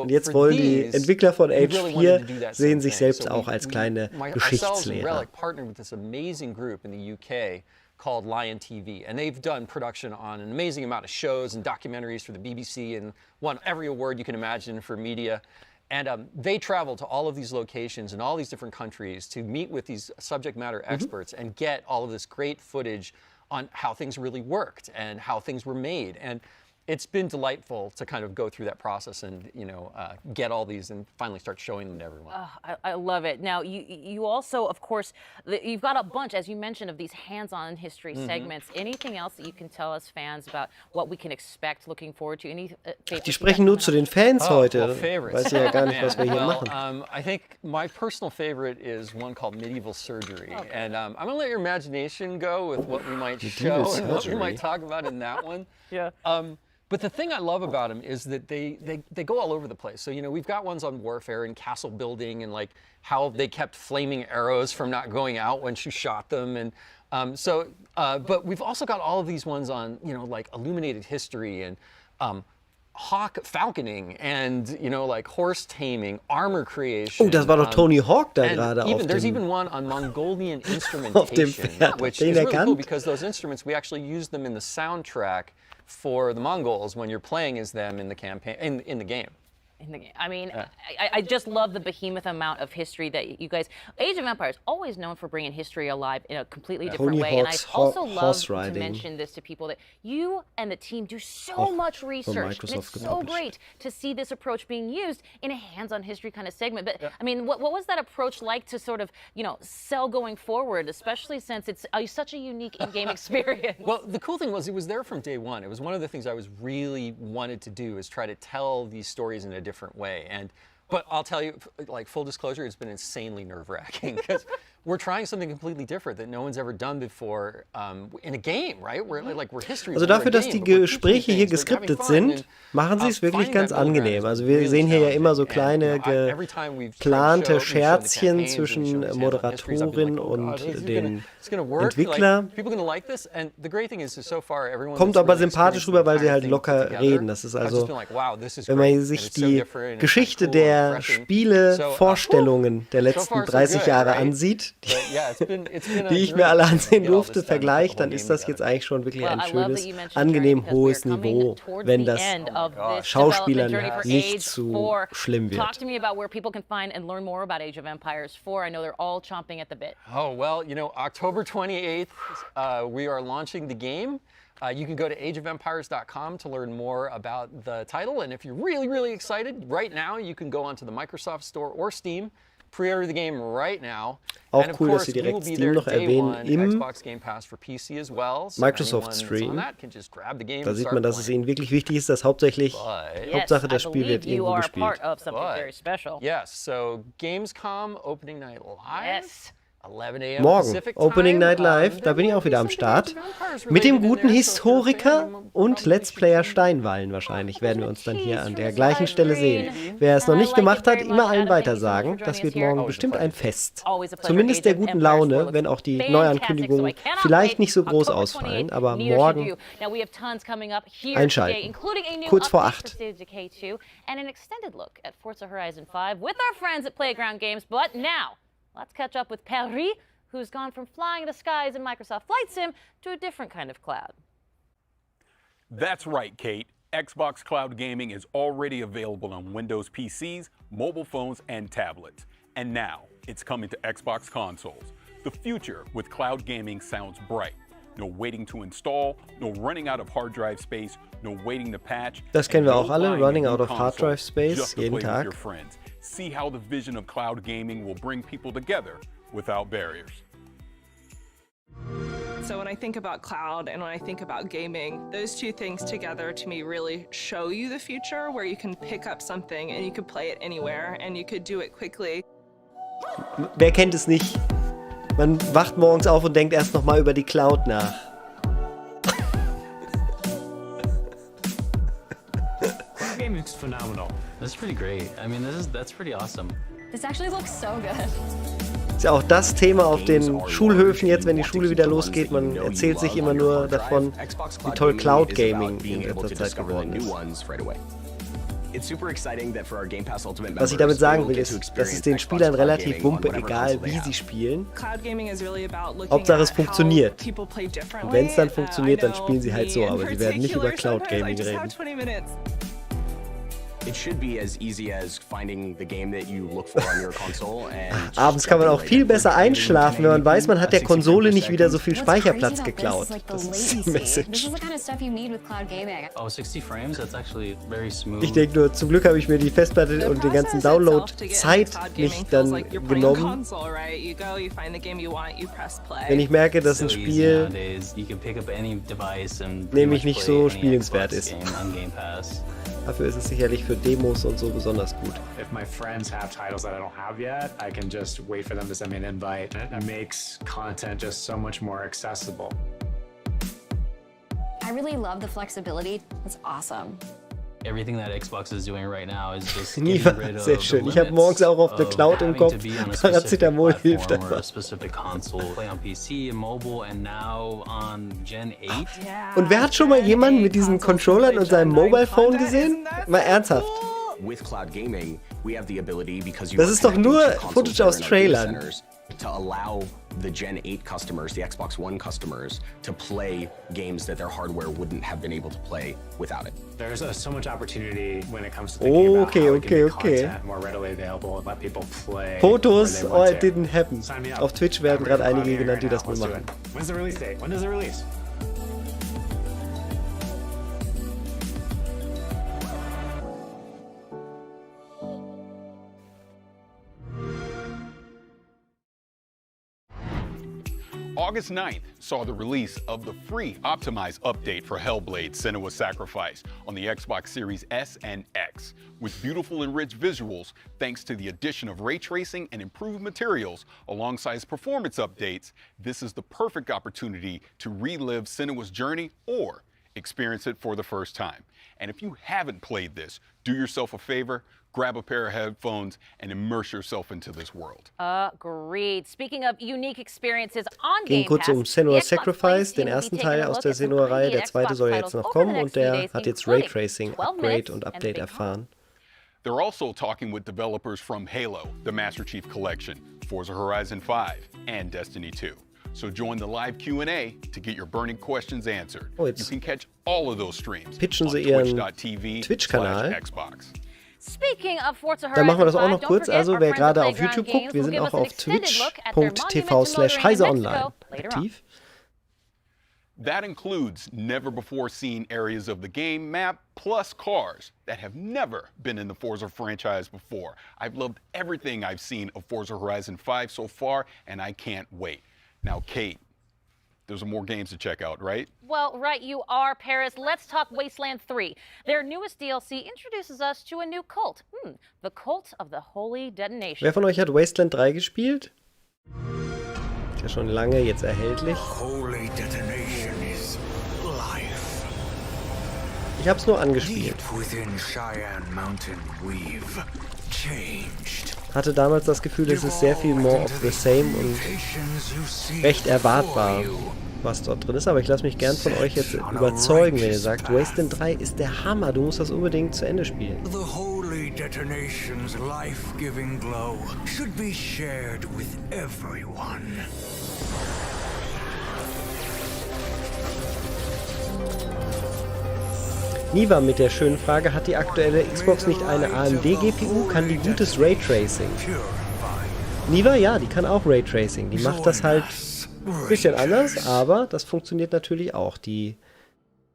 Und jetzt wollen die Entwickler von Age 4, sehen sich selbst auch als kleine Geschichtslehrer. Called Lion TV, and they've done production on an amazing amount of shows and documentaries for the BBC and won every award you can imagine for media. And they travel to all of these locations in all these different countries to meet with these subject matter experts and get all of this great footage on how things really worked and how things were made. And it's been delightful to kind of go through that process and, get all these and finally start showing them to everyone. I love it. Now, you also, of course, you've got a bunch, as you mentioned, of these hands-on history segments. Anything else that you can tell us fans about what we can expect, looking forward to? Die sprechen nur zu den Fans heute. Favorites. Weiß ich ja gar nicht, was wir hier machen. I think my personal favorite is one called Medieval Surgery. And I'm going to let your imagination go with what we might show and what we might talk about in that one. Yeah. But the thing I love about them is that they go all over the place. So, we've got ones on warfare and castle building and like how they kept flaming arrows from not going out when she shot them. And but we've also got all of these ones on, like illuminated history and falconing and, like horse taming, armor creation. Oh, das war doch Tony Hawk da gerade auf dem... There's even one on Mongolian instrumentation, which is really cool because those instruments, we actually use them in the soundtrack for the Mongols when you're playing as them in the campaign, in the game. I mean, I just love the behemoth amount of history that you guys... Age of Empires, always known for bringing history alive in a completely different way. And I also love to mention this to people that you and the team do so much research. And it's so great to see this approach being used in a hands-on history kind of segment. But, I mean, what was that approach like to sort of, sell going forward, especially since it's such a unique in-game experience? Well, the cool thing was it was there from day one. It was one of the things I was really wanted to do is try to tell these stories in a different way. But I'll tell you, like full disclosure, it's been insanely nerve-wracking because we're trying something completely different that no one's ever done before in a game, right? We're history. Also dafür, dass die Gespräche hier geskriptet sind, machen sie es wirklich ganz angenehm. Also wir sehen hier ja immer so kleine geplante Scherzchen zwischen Moderatorin und den Entwickler. Kommt aber sympathisch rüber, weil sie halt locker reden. Das ist also, wenn man sich die Geschichte der Spielevorstellungen der letzten 30 Jahre ansieht, die ich mir alle ansehen durfte, vergleicht, dann ist das jetzt eigentlich schon wirklich ein schönes, angenehm hohes Niveau, wenn das Schauspielern nicht zu schlimm wird. Talk to me about where people can find and learn more about Age of Empires 4. I know they're all chomping at the bit. Oh, well, October 28th, we are launching the game. You can go to ageofempires.com to learn more about the title. And if you're really, really excited, right now, you can go onto the Microsoft Store or Steam, pre-order the game right now. Auch cool, dass sie direkt Steam noch erwähnen im Microsoft Stream. Da sieht man, dass es ihnen wirklich wichtig ist, dass Hauptsache das Spiel wird irgendwo gespielt. Yes, so Gamescom Opening Night Live. Morgen, Opening Night Live, da bin ich auch wieder am Start. Mit dem guten Historiker und Let's Player Steinwallen wahrscheinlich werden wir uns dann hier an der gleichen Stelle sehen. Wer es noch nicht gemacht hat, immer allen weitersagen. Das wird morgen bestimmt ein Fest. Zumindest der guten Laune, wenn auch die Neuankündigungen vielleicht nicht so groß ausfallen. Aber morgen einschalten. Kurz vor 8. Let's catch up with Paris, who's gone from flying the skies in Microsoft Flight Sim to a different kind of cloud. That's right, Kate. Xbox Cloud Gaming is already available on Windows PCs, mobile phones, and tablets. And now, it's coming to Xbox consoles. The future with cloud gaming sounds bright. No waiting to install, no running out of hard drive space, no waiting to patch. Das kennen wir auch alle, running out of hard drive space, jeden Tag. See how the vision of cloud gaming will bring people together without barriers. So when I think about cloud and when I think about gaming, those two things together to me really show you the future where you can pick up something and you could play it anywhere and you could do it quickly. Wer kennt es nicht? Man wacht morgens auf und denkt erst noch mal über die Cloud nach. Gaming looks phenomenal. That's pretty great. I mean, that's pretty awesome. This actually looks so good. Ist ja auch das Thema auf den Schulhöfen jetzt, wenn die Schule wieder losgeht. Man erzählt sich immer nur davon, wie toll Cloud Gaming in letzter Zeit geworden ist. Was ich damit sagen will, ist, dass es den Spielern relativ wumpe, egal wie sie spielen. Hauptsache es funktioniert. Und wenn es dann funktioniert, dann spielen sie halt so, aber sie werden nicht über Cloud Gaming reden. Abends kann man auch viel besser einschlafen, wenn man weiß, man hat der Konsole nicht wieder so viel Speicherplatz geklaut. Das ist die Message. Ich denke nur, zum Glück habe ich mir die Festplatte und den ganzen Download-Zeit nicht dann genommen. Wenn ich merke, dass ein Spiel nämlich nicht so spielenswert ist. Dafür ist es sicherlich für Demos und so besonders gut. If my friends have titles that I don't have yet, I can just wait for them to send me an invite. It makes content just so much more accessible. I really love the flexibility. It's awesome. Everything that Xbox is doing right now is just Niva, sehr schön. Ich habe morgens auch auf der Cloud im Kopf. Paracetamol hilft einfach. Und wer hat schon mal jemanden mit diesen Controllern und seinem Mobile Phone gesehen? Mal ernsthaft. Das ist doch nur Footage aus Trailern. To allow the Gen 8 customers, the Xbox One customers, to play games that their hardware wouldn't have been able to play without it. There's so much opportunity when it comes to thinking about how we can make content more readily available and let people play. Fotos, oh, it didn't happen. Auf Twitch werden gerade einige genannt, die das wohl machen. When's the release date? When does it release? August 9th saw the release of the free optimized update for Hellblade: Senua's Sacrifice on the Xbox Series S and X. With beautiful and rich visuals, thanks to the addition of ray tracing and improved materials alongside performance updates, this is the perfect opportunity to relive Senua's journey or experience it for the first time. And if you haven't played this, do yourself a favor, grab a pair of headphones and immerse yourself into this world. Agreed. Speaking of unique experiences on Ging Game kurz Pass, um Senua's Sacrifice, den ersten Teil aus der Senua-Reihe. Der zweite soll jetzt noch kommen und der hat jetzt Raytracing, Upgrade und Update erfahren. They're also talking with developers from Halo, the Master Chief Collection, Forza Horizon 5, and Destiny 2. So join the live Q&A to get your burning questions answered. Oh, you can catch all of those streams pitchen on sie ihren twitch.tv/Xbox. Dann machen wir das auch noch kurz. Also wer gerade auf YouTube guckt, wir sind auch auf twitch.tv/heiseonline aktiv. That includes never-before-seen areas of the game map, plus cars that have never been in the Forza franchise before. I've loved everything I've seen of Forza Horizon 5 so far, and I can't wait. Now, Kate, there's more games to check out, right? Well, right you are, Paris. Let's talk Wasteland 3. Their newest DLC introduces us to a new cult. The Cult of the Holy Detonation. Wer von euch hat Wasteland 3 gespielt? Ist ja schon lange jetzt erhältlich. Holy Detonation is life. Ich hab's nur angespielt. Hatte damals das Gefühl, es ist sehr viel more of the same und recht erwartbar, was dort drin ist. Aber ich lasse mich gern von euch jetzt überzeugen, wenn ihr sagt, Wasteland 3 ist der Hammer, du musst das unbedingt zu Ende spielen. The Holy Detonation's life-giving glow should be shared with everyone. Niva mit der schönen Frage, hat die aktuelle Xbox nicht eine AMD-GPU? Kann die gutes Raytracing? Niva, ja, die kann auch Raytracing. Die macht das halt ein bisschen anders, aber das funktioniert natürlich auch. Die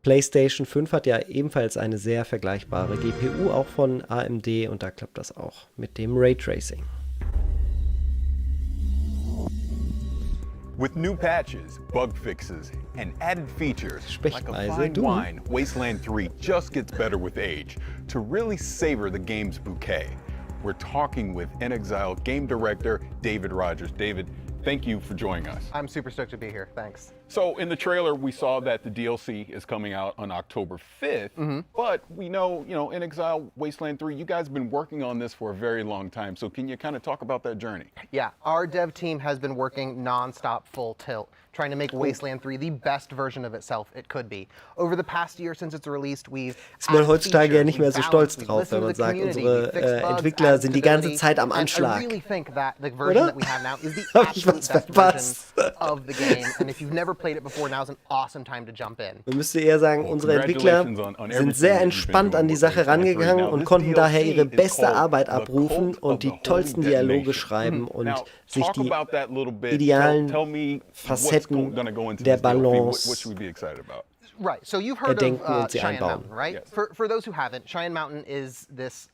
PlayStation 5 hat ja ebenfalls eine sehr vergleichbare GPU, auch von AMD, und da klappt das auch mit dem Raytracing. With new patches, bug fixes, and added features, like a fine wine, Wasteland 3 just gets better with age to really savor the game's bouquet. We're talking with inXile game director David Rogers. David, thank you for joining us. I'm super stoked to be here. Thanks. So in the trailer, we saw that the DLC is coming out on October 5th, but we know, In Exile, Wasteland 3, you guys have been working on this for a very long time. So can you kind of talk about that journey? Yeah, our dev team has been working nonstop full tilt, trying to make Wasteland 3 the best version of itself it could be. Over the past year since it's released, we've ist man heutzutage ja nicht mehr so stolz drauf, wenn man sagt, unsere Entwickler sind die ganze Zeit am Anschlag. I really think that the version that we have now is the Hab ich was absolute best verpasst? version of the game. And if you've never played it before, now's an awesome time to jump in. Man müsste eher sagen, unsere Entwickler sind sehr entspannt an die Sache rangegangen und konnten daher ihre beste Arbeit abrufen und die tollsten Dialoge schreiben und sich die idealen Facetten der Balance Right, so you've heard erdenken of und sie Cheyenne einbauen. Mountain, right? Yes. For those who haven't, Cheyenne Mountain is this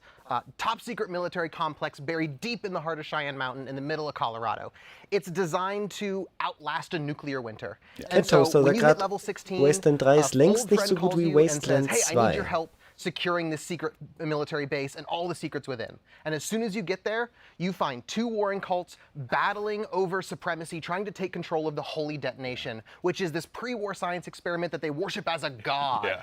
top secret military complex buried deep in the heart of Cheyenne Mountain in the middle of Colorado. It's designed to outlast a nuclear winter. And so when you hit level 16, Wasteland 3 ist längst old nicht friend so gut calls wie you and Wasteland says, hey, I need your 2. help securing this secret military base and all the secrets within. And as soon as you get there, you find two warring cults battling over supremacy, trying to take control of the Holy Detonation, which is this pre-war science experiment that they worship as a god. Yeah.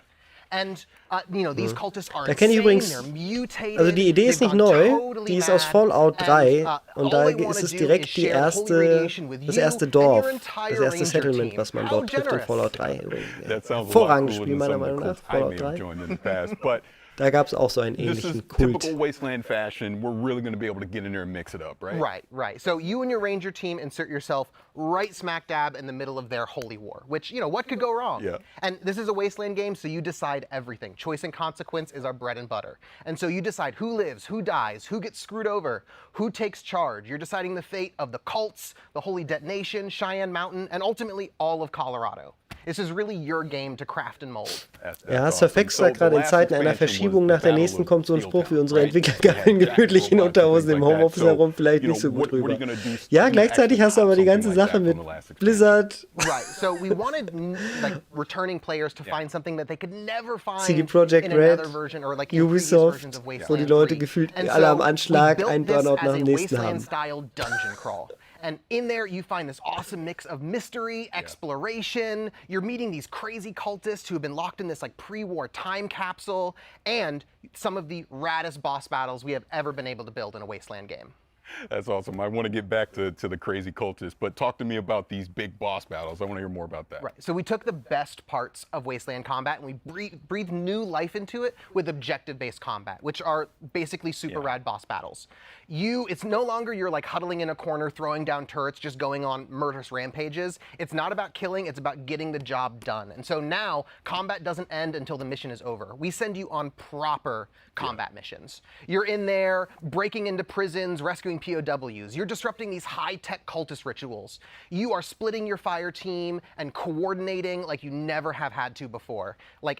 And, these cultists are Da kenne ich insane, übrigens, they're mutated, also die Idee ist they've nicht gone neu, totally die ist aus mad, Fallout 3 and, und all da they wanna ist es do direkt is die share holy erste, radiation with das you erste and Dorf, your entire das erste Ranger Settlement, team. was man How dort trifft in generous. Fallout 3. That sounds a lot Hervorragendes cooler Spiel than meiner some of the Meinung nach, cults I may Fallout have 3. joined in the past, but Da gab es auch so einen this is ähnlichen Kult. typical Wasteland fashion. We're really going to be able to get in there and mix it up, right? Right. So you and your Ranger team insert yourself right smack dab in the middle of their holy war, which, what could go wrong? Yeah. And this is a Wasteland game, so you decide everything. Choice and consequence is our bread and butter. And so you decide who lives, who dies, who gets screwed over, who takes charge. You're deciding the fate of the cults, the Holy Detonation, Cheyenne Mountain, and ultimately all of Colorado. This is really your game to craft and mold. Ja, Surfex sagt gerade, in Zeiten einer Verschiebung nach der nächsten kommt so ein Spruch wie unsere Entwickler geilen gemütlich in Unterhosen im Homeoffice herum, vielleicht nicht so gut rüber. Ja, gleichzeitig hast du aber die ganze Sache mit Blizzard. Right, so we wanted returning players to find something that they could never find CD Projekt in Red, another version or like Ubisoft, wo die Leute gefühlt alle am Anschlag einen Burnout nach dem nächsten haben. Wasteland-style dungeon crawl. And in there, you find this awesome mix of mystery, exploration. You're meeting these crazy cultists who have been locked in this pre-war time capsule, and some of the raddest boss battles we have ever been able to build in a Wasteland game. That's awesome. I want to get back to the crazy cultists, but talk to me about these big boss battles. I want to hear more about that. Right. So we took the best parts of Wasteland combat and we breathed new life into it with objective-based combat, which are basically super rad boss battles. It's no longer you're huddling in a corner, throwing down turrets, just going on murderous rampages. It's not about killing, it's about getting the job done. And so now, combat doesn't end until the mission is over. We send you on proper combat missions. You're in there, breaking into prisons, rescuing POWs. You're disrupting these high-tech cultist rituals. You are splitting your fire team and coordinating like you never have had to before.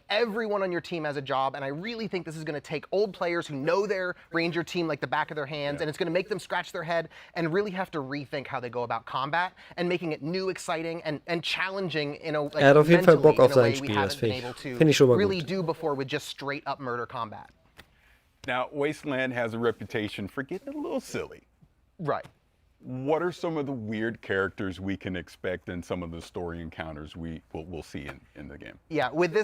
Everyone on your team has a job, and I really think this is going to take old players who know their Ranger team like the back of their hands, and it's going to make them scratch their head and really have to rethink how they go about combat and making it new, exciting, and challenging in a hat auf jeden Fall Bock auf sein way we Spiel, das haven't been able to find ich schon mal really gut. do before with just straight-up murder combat. Now, Wasteland has a reputation for getting a little silly. Right. What are some of the weird characters we can expect in some of the story encounters we'll see in the game? Yeah, with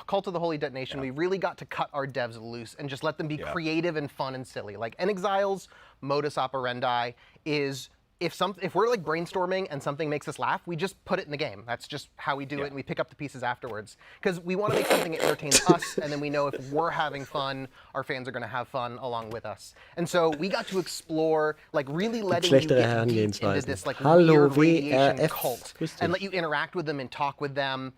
Cult of the Holy Detonation, we really got to cut our devs loose and just let them be creative and fun and silly. In Exile's modus operandi is if we're brainstorming and something makes us laugh, we just put it in the game. That's just how we do it, and we pick up the pieces afterwards. Because we want to make something that entertains us, and then we know if we're having fun, our fans are going to have fun along with us. And so we got to explore, really letting you get deep into this weird radiation cult, and let you interact with them and talk with them,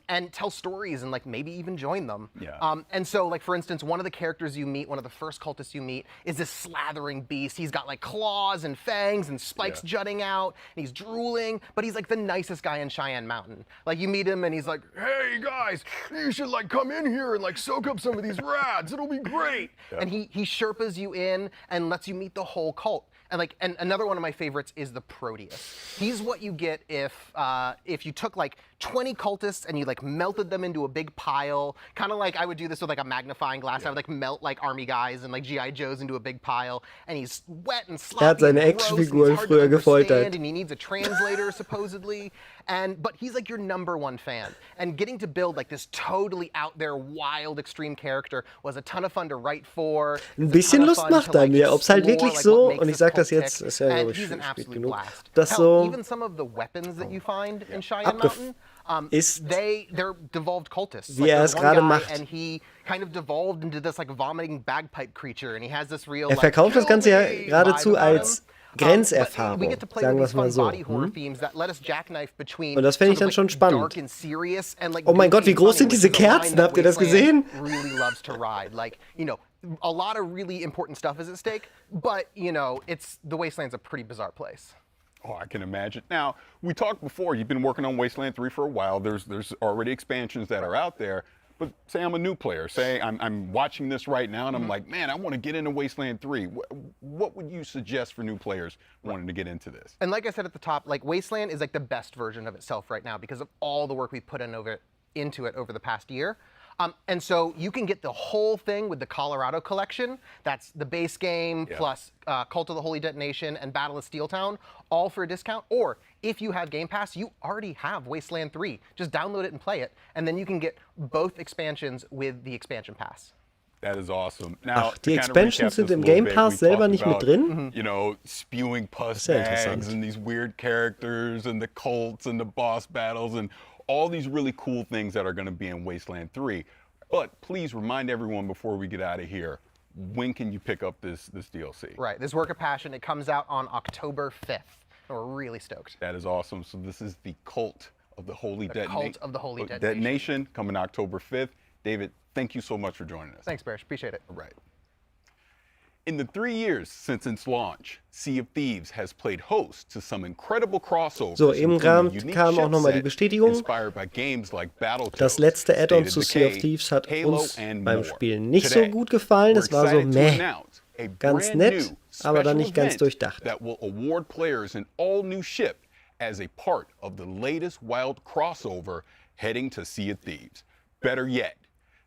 and tell stories and maybe even join them. Yeah. And so for instance, one of the characters you meet, one of the first cultists you meet, is this slathering beast. He's got claws and fangs and spikes jutting out, and he's drooling, but he's the nicest guy in Cheyenne Mountain. You meet him and he's like, hey guys, you should come in here and soak up some of these rads, it'll be great. Yeah. And he Sherpas you in and lets you meet the whole cult. And another one of my favorites is the Proteus. He's what you get if you took 20 cultists and you like melted them into a big pile, kind of like I would do this with like a magnifying glass. I would like melt like army guys and like GI Joes into a big pile, and he's wet and sloppy. Hat seine Actionfiguren früher gefoltert. And he needs a translator supposedly, but he's like your #1 fan. And getting to build like this totally out there wild extreme character was a ton of fun to write for. Ein bisschen Lust macht er mir, ob es halt wirklich so, und ich sag das jetzt, ist ja glaube ich spät genug, dass so even some of the weapons that you find in Cheyenne Mountain, they're devolved cultists. Wie es gerade macht. And he kind of devolved into this like vomiting bagpipe creature, and he has this real. Verkauft das Ganze ja geradezu als Grenzerfahrung, sagen wir es mal so. Und das fände ich dann schon spannend. Oh mein Gott, wie groß sind diese Kerzen? Habt ihr das gesehen? A lot of really important stuff is at stake, but the Wasteland's a pretty bizarre place. Oh, I can imagine. Now, we talked before, you've been working on Wasteland 3 for a while. There's already expansions that are out there. But say I'm a new player. Say I'm watching this right now and I'm like, man, I want to get into Wasteland 3. What would you suggest for new players wanting to get into this? And like I said at the top, like Wasteland is like the best version of itself right now because of all the work we've put into it over the past year. And so you can get the whole thing with the Colorado collection. That's the base game plus Cult of the Holy Detonation and Battle of Steeltown, all for a discount. Or if you have Game Pass, you already have Wasteland 3. Just download it and play it, and then you can get both expansions with the expansion pass. That is awesome. Now, Ach, die Expansions sind im Game Pass selber nicht mit drin? You know, spewing pus bags and these weird characters and the cults and the boss battles and all these really cool things that are going to be in Wasteland 3. But please remind everyone before we get out of here, when can you pick up this DLC? Right, this Work of Passion, it comes out on October 5th. And we're really stoked. That is awesome. So this is the Cult of the Holy Detonation. Cult of the Holy Detonation. Coming October 5th. David, thank you so much for joining us. Thanks, Barish. Appreciate it. All right. In the 3 years since its launch, Sea of Thieves has played host to some incredible crossovers. So, eben kam auch nochmal die Bestätigung. Das letzte Add-on zu Sea of Thieves hat uns beim Spielen nicht so gut gefallen. Es war so meh. Ganz nett, aber dann nicht ganz durchdacht. That will award players an all-new ship as a part of the latest wild crossover heading to Sea of Thieves. Better yet,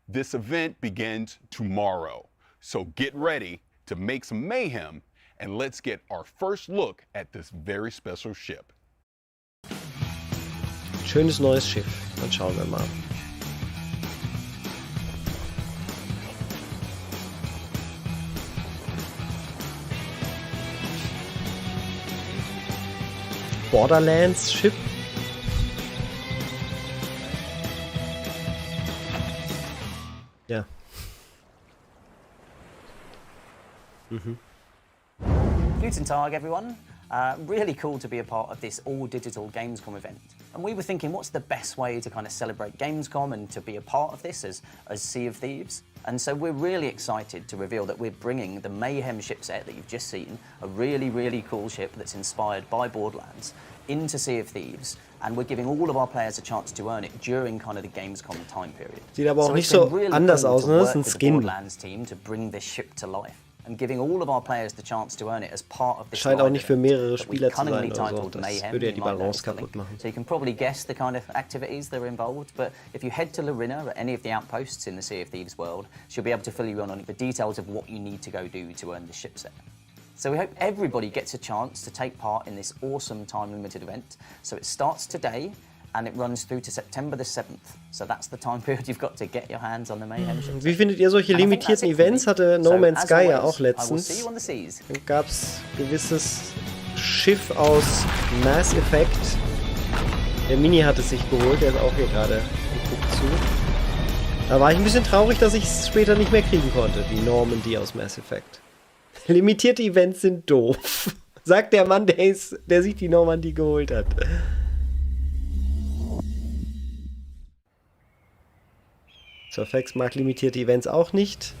this event begins tomorrow. So get ready to make some mayhem, and let's get our first look at this very special ship. Schönes neues Schiff. Dann schauen wir mal. Borderlands Ship. Ja. Guten Tag, everyone. Really cool to be a part of this all-digital Gamescom event. And we were thinking, what's the best way to kind of celebrate Gamescom and to be a part of this as Sea of Thieves? And so we're really excited to reveal that we're bringing the Mayhem ship set that you've just seen, a really, really cool ship that's inspired by Borderlands, into Sea of Thieves. And we're giving all of our players a chance to earn it during kind of the Gamescom time period. Sieht aber auch nicht so anders aus, ne? Das ist ein Skin. Borderlands team to bring this ship to life. And giving all of our players the chance to earn it as part of this. Scheint auch nicht für mehrere Spieler zu sein oder so. Das würde ja die Balance kaputt machen. So you can probably guess the kind of activities that are involved, but if you head to Lorena at any of the outposts in the Sea of Thieves world, she'll be able to fill you in on the details of what you need to go do to earn the ship set. So we hope everybody gets a chance to take part in this awesome time-limited event. So it starts today, and it runs through to September the 7th. So that's the time period you've got to get your hands on the Mayhem ship. Wie findet ihr solche limitierten Events? Hatte No Man's Sky ja auch letztens. Da gab es gewisses Schiff aus Mass Effect. Der Mini hat es sich geholt, der ist auch hier gerade geguckt zu. Da war ich ein bisschen traurig, dass ich es später nicht mehr kriegen konnte, die Normandy aus Mass Effect. Limitierte Events sind doof. Sagt der Mann, der sich die Normandy geholt hat. Surfax mag limitierte Events auch nicht.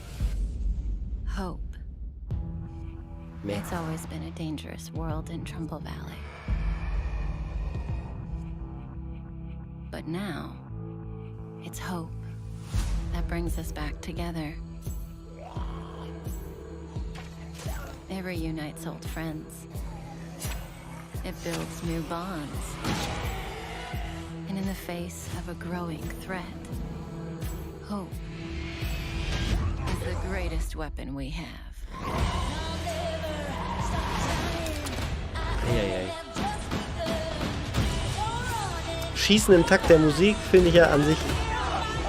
Hope. It's always been a dangerous world in Trumbull Valley. But now, it's hope that brings us back together. It reunites old friends. It builds new bonds. And in the face of a growing threat, hope is the greatest weapon we have. Eieiei. Schießen im Takt der Musik finde ich ja an sich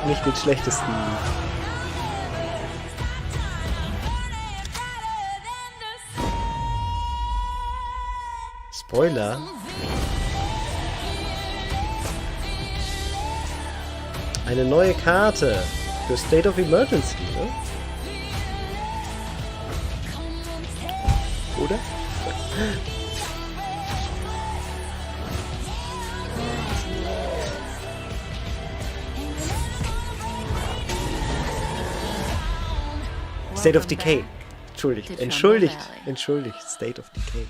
nicht den schlechtesten. Spoiler. Eine neue Karte für State of Emergency, ne? Oder? State of Decay. Entschuldigt. State of Decay.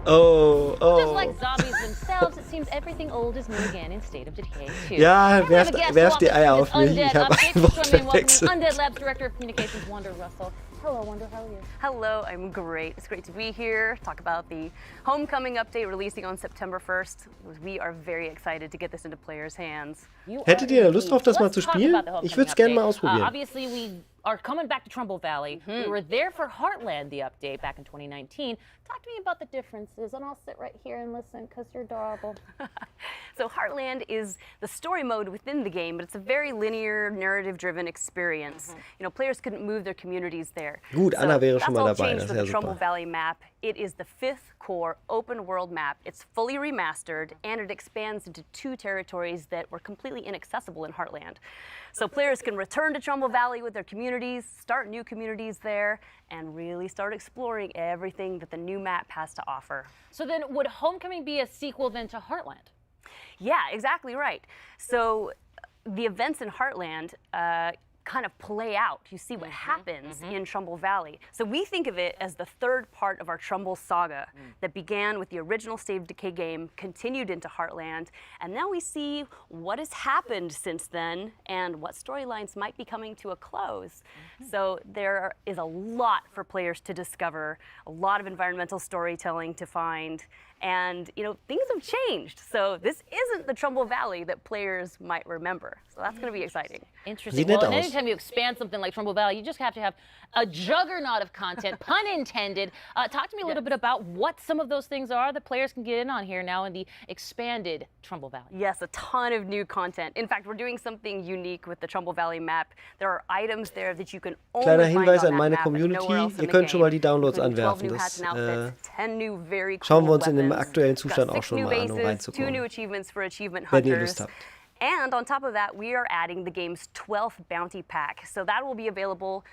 Just like zombies themselves, it seems everything old is new again in State of Decay too. Ja, werft die Eier auf mich. Ich habe ein Wort verwechselt. Undead Labs Director of Communications, Wanda Russell. Hello, Wanda, how are you? Hello, I'm great. It's great to be here, talk about the Homecoming update releasing on September 1st. We are very excited to get this into players' hands. Hättet ihr Lust drauf, das mal zu spielen? Ich würde es gerne mal ausprobieren. Obviously, we are coming back to Trumbull Valley. We were there for Heartland, the update, back in 2019. Talk to me about the differences, and I'll sit right here and listen, because you're adorable. So Heartland is the story mode within the game, but it's a very linear, narrative-driven experience. You know, players couldn't move their communities there. Gut, Anna wäre schon mal dabei, das ist ja super. Trumbull Valley map. It is the 5th core open world map. It's fully remastered, and it expands into 2 territories that were completely inaccessible in Heartland. So players can return to Trumbull Valley with their communities, start new communities there, and really start exploring everything that the new map has to offer. So then, would Homecoming be a sequel then to Heartland? Yeah, exactly right. So the events in Heartland kind of play out. You see what happens in Trumbull Valley. So we think of it as the 3rd part of our Trumbull saga that began with the original State of Decay game, continued into Heartland, and now we see what has happened since then and what storylines might be coming to a close. So there is a lot for players to discover, a lot of environmental storytelling to find, and you know, things have changed. So this isn't the Trumbull Valley that players might remember. So that's going to be exciting. Interesting. Well, and anytime you expand something like Trumbull Valley, you just have to have a juggernaut of content, pun intended. Talk to me a little bit about what some of those things are that players can get in on here now in the expanded Trumbull Valley. Yes, a ton of new content. In fact, we're doing something unique with the Trumbull Valley map. There are items there that you can only Kleiner find Hinweis on an that meine map, Community, nowhere else in ihr the könnt schon mal die game. Downloads 12 anwerfen. new Das hats and outfits, 10 new very cool schauen wir uns in dem weapons. aktuellen Zustand auch 6 schon new mal an, um bases, 2 new reinzukommen. achievements for achievement Wenn ihr Lust hunters. habt. And on top of that, we are adding the game's 12th bounty pack. So that will be available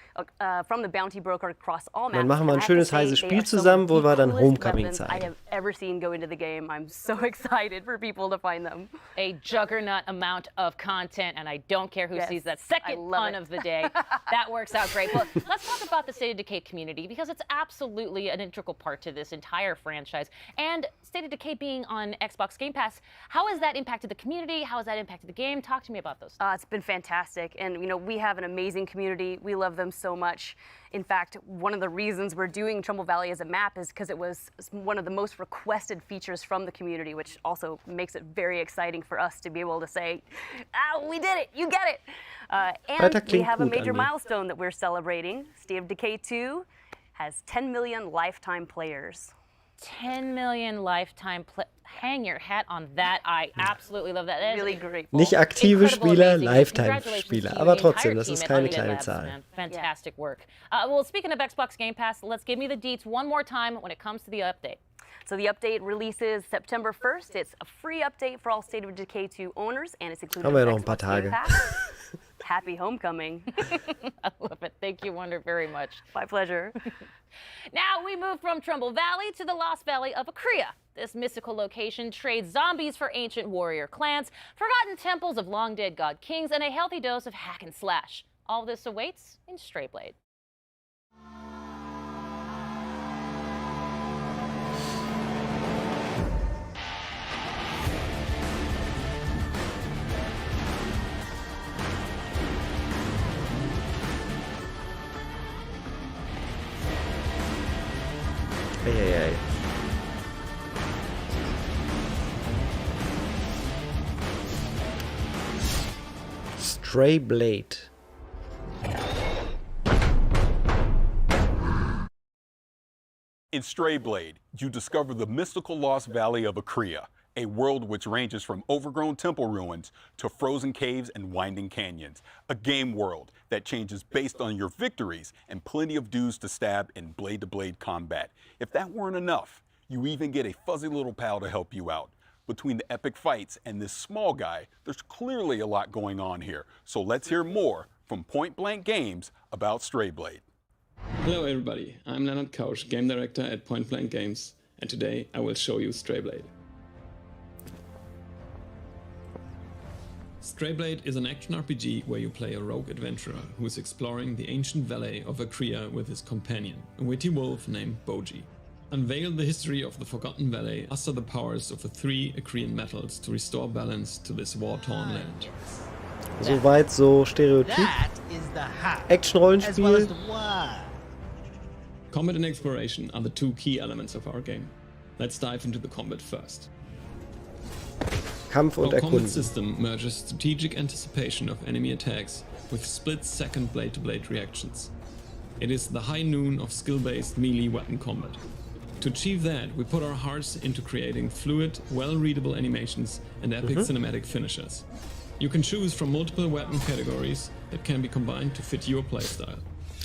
from the bounty broker across all maps. Dann machen wir ein schönes heißes Spiel zusammen, wo wir dann Homecoming I zeigen. have ever seen go into the game. I'm so excited for people to find them. A juggernaut amount of content, and I don't care who sees that second pun of the day. That works out great. Well, let's talk about the State of Decay community, because it's absolutely an integral part to this entire franchise. And State of Decay being on Xbox Game Pass, how has that impacted the community? How has that impacted the game? Talk to me about those. It's been fantastic, and you know, we have an amazing community. We love them so much. In fact, one of the reasons we're doing Trumbull Valley as a map is because it was one of the most requested features from the community, which also makes it very exciting for us to be able to say, we did it, you get it. And we have a major milestone that we're celebrating. State of Decay 2 has 10 million lifetime players. 10 million lifetime hang your hat on that. I absolutely love that. That really great. Nicht aktive Spieler, Lifetime-Spieler. Aber trotzdem, das ist keine kleine Zahl. Fantastic work. Well, speaking of Xbox Game Pass, let's give me the deets one more time when it comes to the update. So the update releases September 1st. It's a free update for all State of Decay 2 owners, and it's included in Xbox Game Pass. Happy Homecoming. I love it. Thank you, Wonder, very much. My pleasure. Now we move from Trumbull Valley to the Lost Valley of Akria. This mystical location trades zombies for ancient warrior clans, forgotten temples of long-dead god kings, and a healthy dose of hack and slash. All this awaits in Stray Blade. Stray Blade. In Stray Blade, you discover the mystical lost valley of Akria, a world which ranges from overgrown temple ruins to frozen caves and winding canyons. A game world that changes based on your victories and plenty of dudes to stab in blade-to-blade combat. If that weren't enough, you even get a fuzzy little pal to help you out. Between the epic fights and this small guy, there's clearly a lot going on here. So let's hear more from Point Blank Games about Stray Blade. Hello everybody, I'm Leonard Kausch, Game Director at Point Blank Games, and today I will show you Stray Blade. Stray Blade is an action RPG where you play a rogue adventurer who is exploring the ancient valley of Akria with his companion, a witty wolf named Boji. Unveil the history of the Forgotten Valley, muster the powers of the 3 Akrian metals to restore balance to this war-torn land. Soweit so Stereotyp. Action-Rollenspiel. Combat and exploration are the 2 key elements of our game. Let's dive into the combat first. Kampf und Our combat Erkunden. system merges strategic anticipation of enemy attacks with split-second blade-to-blade reactions. It is the high noon of skill-based melee weapon combat. To achieve that, we put our hearts into creating fluid, well-readable animations and epic cinematic finishers. You can choose from multiple weapon categories that can be combined to fit your playstyle.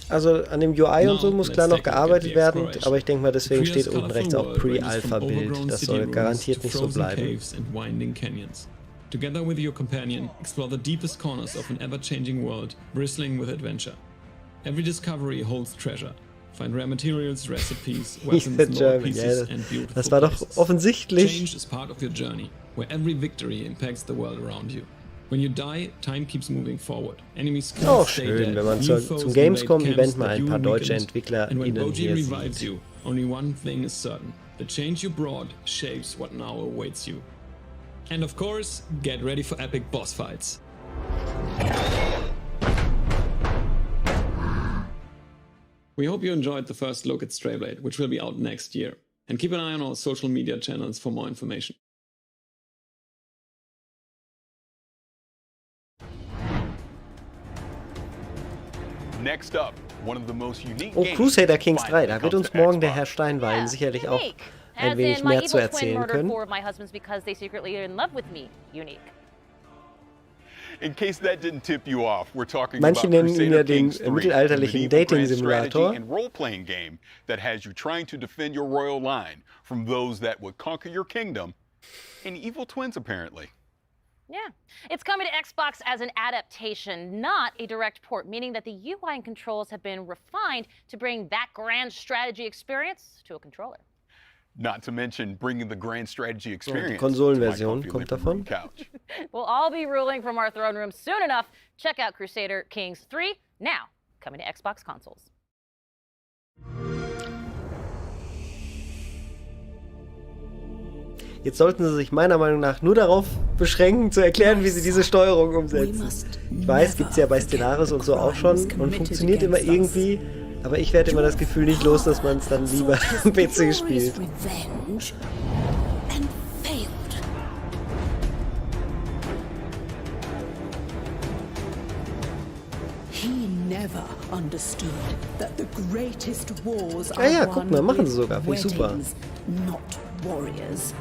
Also an dem UI und so muss klar noch gearbeitet werden, aber ich denke mal, deswegen steht unten rechts auch Pre-Alpha-Bild. Das soll garantiert nicht so bleiben. Together with your companion, explore the deepest corners of an ever-changing world, bristling with adventure. Every discovery holds treasure. Find rare materials, recipes, weapons, lore pieces and beautiful Das war doch places. offensichtlich. Change is part of your journey, where every victory impacts the world around you. When you die, time keeps moving forward. Enemies Auch schön, wenn man zum Gamescom-Event mal ein paar deutsche EntwicklerInnen hier revives sieht. you, only one thing is certain. The change you brought shapes what now awaits you. And of course, get ready for epic boss fights. We hope you enjoyed the first look at Stray Blade, which will be out next year. And keep an eye on our social media channels for more information. Next up, one of the most unique Oh, games Crusader Kings 3, da finally wird comes uns to morgen der Xbox. Herr Steinwein sicherlich auch ein As wenig in, my mehr evil zu twin erzählen murdered können. 4 of my husbands because they secretly are in love with me. Unique. In case that didn't tip you off, we're talking Manche about nennen ihn Crusader ja den Kings 3, mittelalterlichen a medieval grand Dating-Simulator. strategy and role-playing game that has you trying to defend your royal line from those that would conquer your kingdom, and evil twins apparently. Yeah. It's coming to Xbox as an adaptation, not a direct port, meaning that the UI and controls have been refined to bring that grand strategy experience to a controller. Not to mention bringing the grand strategy experience Die Konsolenversion to my comfy kommt living room davon. couch. We'll all be ruling from our throne room soon enough. Check out Crusader Kings 3 now, coming to Xbox consoles. Jetzt sollten sie sich meiner Meinung nach nur darauf beschränken, zu erklären, wie sie diese Steuerung umsetzen. Ich weiß, gibt es ja bei Stellaris und so auch schon und funktioniert immer irgendwie, aber ich werde immer das Gefühl nicht los, dass man es dann lieber am PC spielt. Never understood that the greatest wars Ja, ja, are guck won mal, machen with sie sogar, finde ich super. weddings, not warriors,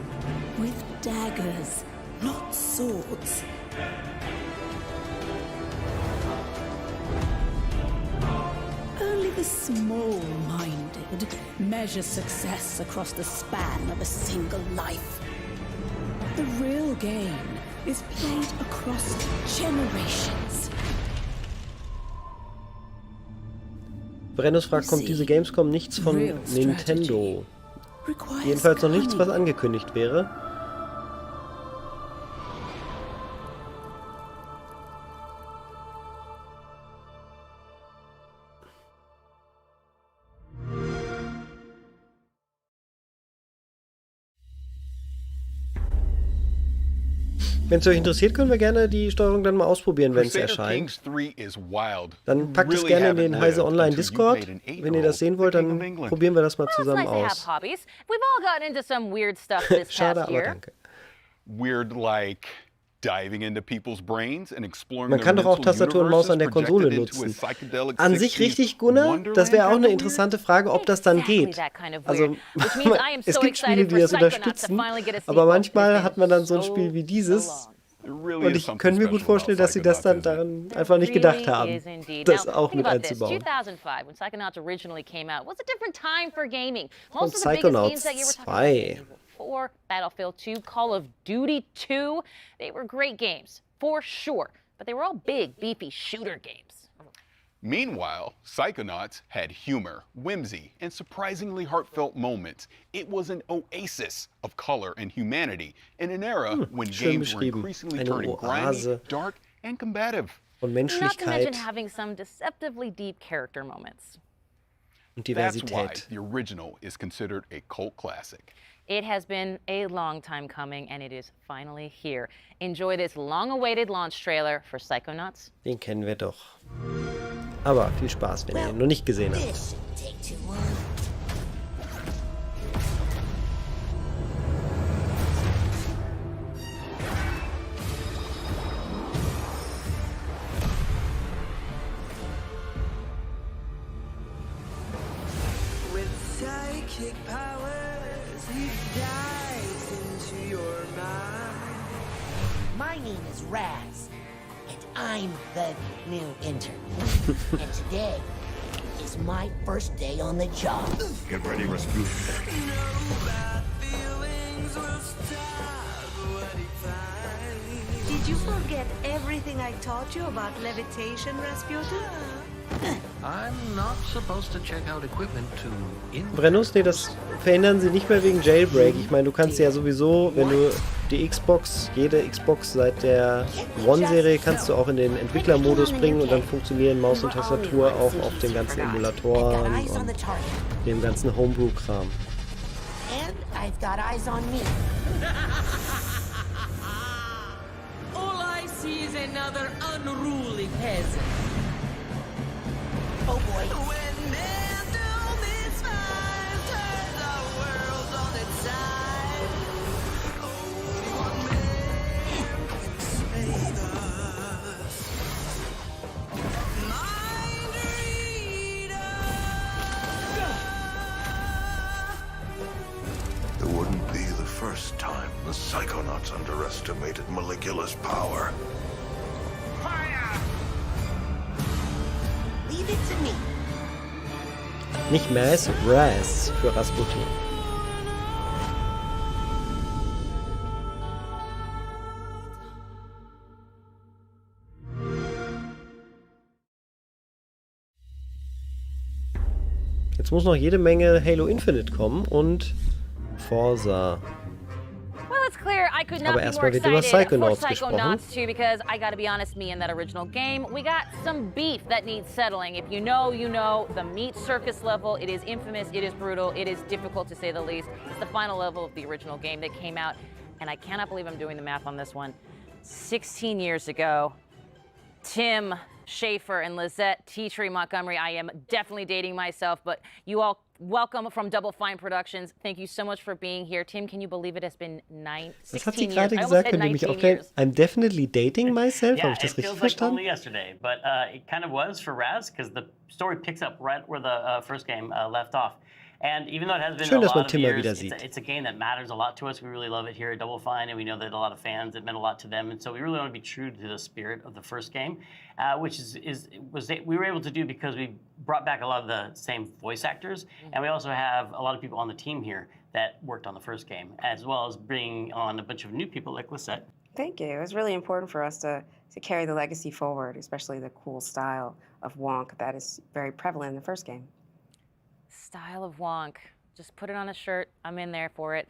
with daggers, not swords. Only the small-minded measure success across the span of a single life. The real game is played across generations. Brennus fragt, kommt diese Gamescom nichts von Nintendo? Jedenfalls noch nichts, was angekündigt wäre. Wenn es euch interessiert, können wir gerne die Steuerung dann mal ausprobieren, wenn es Crusader erscheint. Kings 3 is wild. Dann packt es You gerne in really den haven't Heise lived Online until Discord. you've made an Wenn ihr das sehen wollt, dann probieren wir das mal Well, it's zusammen nice to have aus. hobbies. We've all gotten into some weird stuff this Schade, past aber year. danke. Weird like Diving into people's brains and exploring Man kann doch auch Tastatur und Maus an der Konsole nutzen. An sich richtig, Gunnar? Das wäre auch eine interessante Frage, ob das dann geht. Also, es gibt Spiele, die das unterstützen, aber manchmal hat man dann so ein Spiel wie dieses. Und ich könnte mir gut vorstellen, dass sie das dann daran einfach nicht gedacht haben, das auch mit einzubauen. 2005, when Psychonauts originally came out, was a different time for gaming. Und Psychonauts 2. Battlefield 2, Call of Duty 2, they were great games, for sure, but they were all big, beefy shooter games. Meanwhile, Psychonauts had humor, whimsy, and surprisingly heartfelt moments. It was an oasis of color and humanity in an era when games were increasingly turning grimy, dark, and combative. Und Not to mention Menschlichkeit having some deceptively deep character moments. und That's why Diversität. the original is considered a cult classic. It has been a long time coming, and it is finally here. Enjoy this long-awaited launch trailer for Psychonauts. Den kennen wir doch. Aber viel Spaß, wenn ihr ihn noch nicht gesehen habt. With psychic powers, he dives into your mind. My name is Raz, and I'm the new intern. And today is my first day on the job. Get ready, Rasputin. Did you forget everything I taught you about levitation, Rasputin? I'm not supposed to check out equipment to Brennus, nee, das verhindern sie nicht mehr wegen Jailbreak. Ich meine, du kannst ja sowieso, wenn du die Xbox, jede Xbox seit der One-Serie, kannst du auch in den Entwicklermodus bringen und dann funktionieren Maus und Tastatur auch auf den ganzen Emulatoren und dem ganzen Homebrew-Kram. And I've got eyes on me. All I see is another unruly peasant. Oh boy. When man doom is fine, turns our world on its side. Oh, one man can save us. Mind reader. It wouldn't be the first time the Psychonauts underestimated Maligula's power. Leave it to me. Nicht Mass, Raz für Rasputin. Jetzt muss noch jede Menge Halo Infinite kommen und Forza. Well, it's clear I could not Aber be erstmal more wird über excited for Psychonauts gesprochen. Psychonauts 2 because I gotta be honest, me and that original game, we got some beef that needs settling. If you know, you know. The meat circus level, it is infamous, it is brutal, it is difficult to say the least. It's the final level of the original game that came out, and I cannot believe I'm doing the math on this one. 16 years ago, Tim Schafer and Lizette Teatree Montgomery. I am definitely dating myself, but you all welcome from Double Fine Productions. Thank you so much for being here. Tim, can you believe it has been Was hat sie 16 years? gerade I almost gesagt, said indem ich 19 aufkläre? years. I'm definitely dating myself. Yeah, Habe ich das it richtig feels like verstanden? only yesterday, but it kind of was for Raz because the story picks up right where the first game left off. And even though it has been Schön, a dass man lot of Tim mal years, wieder it's sieht. it's a game that matters a lot to us. We really love it here at Double Fine, and we know that a lot of fans, it meant a lot to them. And so we really want to be true to the spirit of the first game, which we were able to do because we brought back a lot of the same voice actors, and we also have a lot of people on the team here that worked on the first game, as well as bringing on a bunch of new people like Lisette. Thank you. It was really important for us to carry the legacy forward, especially the cool style of Wonk that is very prevalent in the first game. Style of Wonk. Just put it on a shirt. I'm in there for it.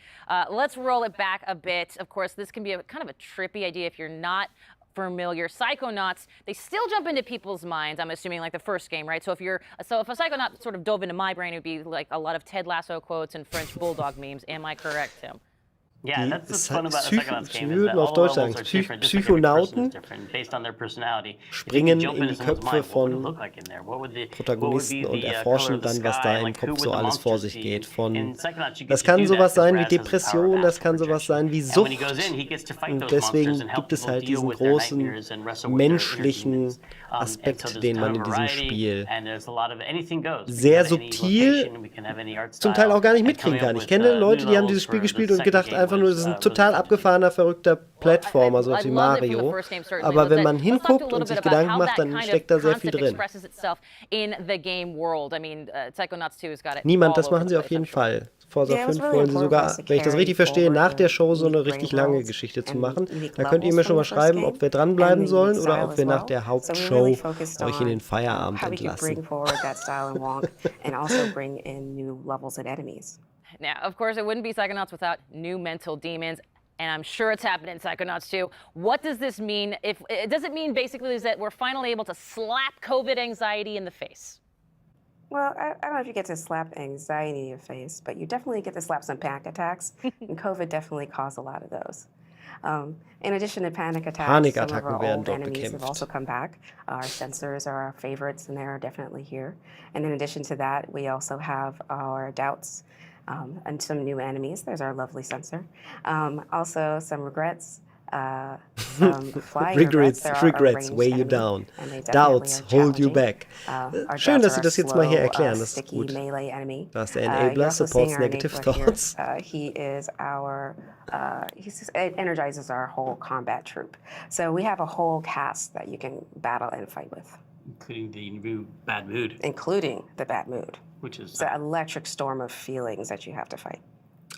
Let's roll it back a bit. Of course, this can be a kind of a trippy idea if you're not familiar. Psychonauts, they still jump into people's minds, I'm assuming, like the first game, right? So if a Psychonaut sort of dove into my brain, it would be like a lot of Ted Lasso quotes and French Bulldog memes. Am I correct, Tim? die ich würde auf Deutsch sagen, Psychonauten springen in die Köpfe von Protagonisten und erforschen dann, was da im Kopf so alles vor sich geht. Das kann sowas sein wie Depression, das kann sowas sein wie Sucht. Und deswegen gibt es halt diesen großen menschlichen Aspekt, den man in diesem Spiel sehr subtil zum Teil auch gar nicht mitkriegen kann. Ich kenne Leute, die haben dieses Spiel gespielt und gedacht einfach nur, das ist ein total abgefahrener, verrückter Plattformer, so wie Mario. Aber wenn man hinguckt und sich Gedanken macht, dann steckt da sehr viel drin. Niemand, das machen sie auf jeden Fall. Forza 5 wollen sie sogar, wenn ich das richtig verstehe, nach der Show so eine richtig lange Geschichte zu machen. Da könnt ihr mir schon mal schreiben, ob wir dranbleiben sollen oder ob wir nach der Hauptshow euch in den Feierabend entlassen. Now, of course, it wouldn't be Psychonauts without new mental demons. And I'm sure it's happening in Psychonauts 2. What does this mean? Does it mean basically is that we're finally able to slap COVID anxiety in the face? Well, I don't know if you get to slap anxiety in your face, but you definitely get to slap some panic attacks. And COVID definitely caused a lot of those. In addition to panic attacks, some of our old enemies have also come back. Our sensors are our favorites, and they're definitely here. And in addition to that, we also have our doubts. And some new enemies. There's our lovely sensor. Also, some regrets. Some flying regrets weigh you down. Doubts hold you back. Schön, dass Sie das jetzt mal hier erklären. Das ist gut. Da ist der Enabler, supports negative thoughts. It energizes our whole combat troop. So we have a whole cast that you can battle and fight with. Including the new bad mood. Including the bad mood. Which is the electric storm of feelings that you have to fight.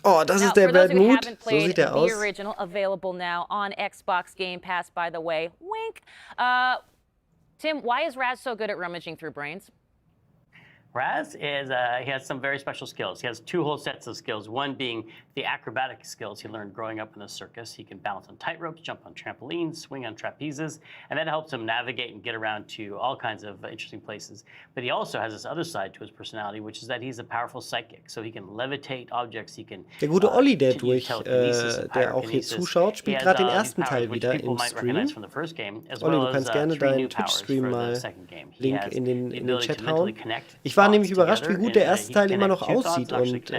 Oh, das ist der Bad Mood. So sieht der aus. The original available now on Xbox Game Pass, by the way. Wink. Tim, why is Raz so good at rummaging through brains? Raz is, he has some very special skills. He has two whole sets of skills, one being the acrobatic skills he learned growing up in a circus. He can balance on tightropes, jump on trampolines, swing on trapezes, and that helps him navigate and get around to all kinds of interesting places. But he also has this other side to his personality, which is that he's a powerful psychic. So he can levitate objects, he can... Der gute Olli, der auch hier zuschaut, spielt gerade den ersten Teil wieder im Stream. Olli, du kannst gerne deinen Twitch-Stream mal Link in den Chat hauen. Ich war nämlich überrascht, wie gut der erste Teil immer noch aussieht und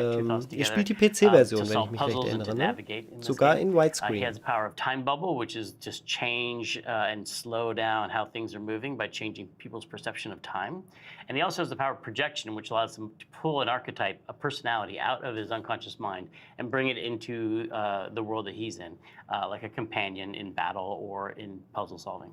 ihr spielt die PC-Version, wenn ich mich recht erinnere, ne? Sogar in Widescreen. He has the power of time bubble, which is just change and slow down how things are moving by changing people's perception of time. And he also has the power of projection, which allows him to pull an archetype, a personality, out of his unconscious mind and bring it into the world that he's in, like a companion in battle or in puzzle solving.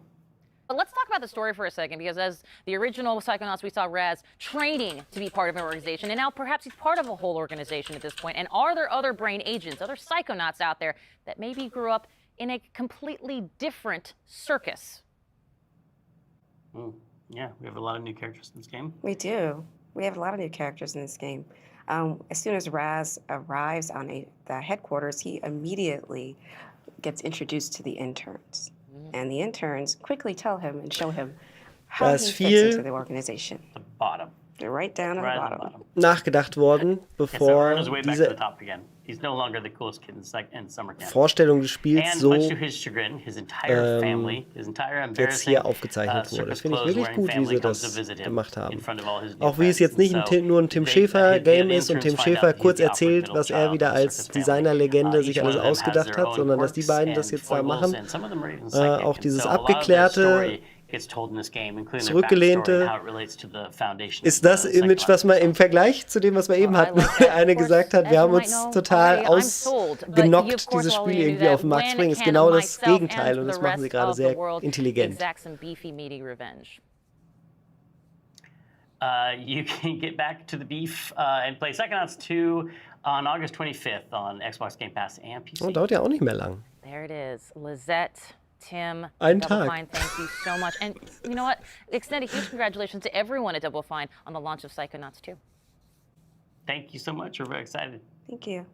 But let's talk about the story for a second, because as the original Psychonauts, we saw Raz training to be part of an organization, and now perhaps he's part of a whole organization at this point. And are there other brain agents, other Psychonauts out there that maybe grew up in a completely different circus? Yeah, we have a lot of new characters in this game. We do. We have a lot of new characters in this game. As soon as Raz arrives on the headquarters, he immediately gets introduced to the interns. And the interns quickly tell him and show him how he fits into the organization. The bottom. They're right down at the bottom. Nachgedacht worden, bevor diese Vorstellung des Spiels so jetzt hier aufgezeichnet wurde. Das finde ich wirklich gut, wie sie das gemacht haben. Auch wie es jetzt nicht nur ein Tim Schafer-Game ist und Tim Schafer kurz erzählt, was er wieder als Designerlegende sich alles ausgedacht hat, sondern dass die beiden das jetzt da machen. Auch dieses abgeklärte, zurückgelehnte ist das Image, was man im Vergleich zu dem, was wir eben hatten, wo der eine gesagt hat, wir haben uns total ausgenockt, dieses Spiel irgendwie auf den Markt zu bringen, ist genau das Gegenteil und das machen sie gerade sehr intelligent. You can get back to the beef and play Psychonauts 2 on August 25th on Xbox Game Pass and PC. Oh, dauert ja auch nicht mehr lang. There it is, Lizette. Tim, Double Fine, thank you so much. And you know what? Extend a huge congratulations to everyone at Double Fine on the launch of Psychonauts 2. Thank you so much. We're very excited. Thank you.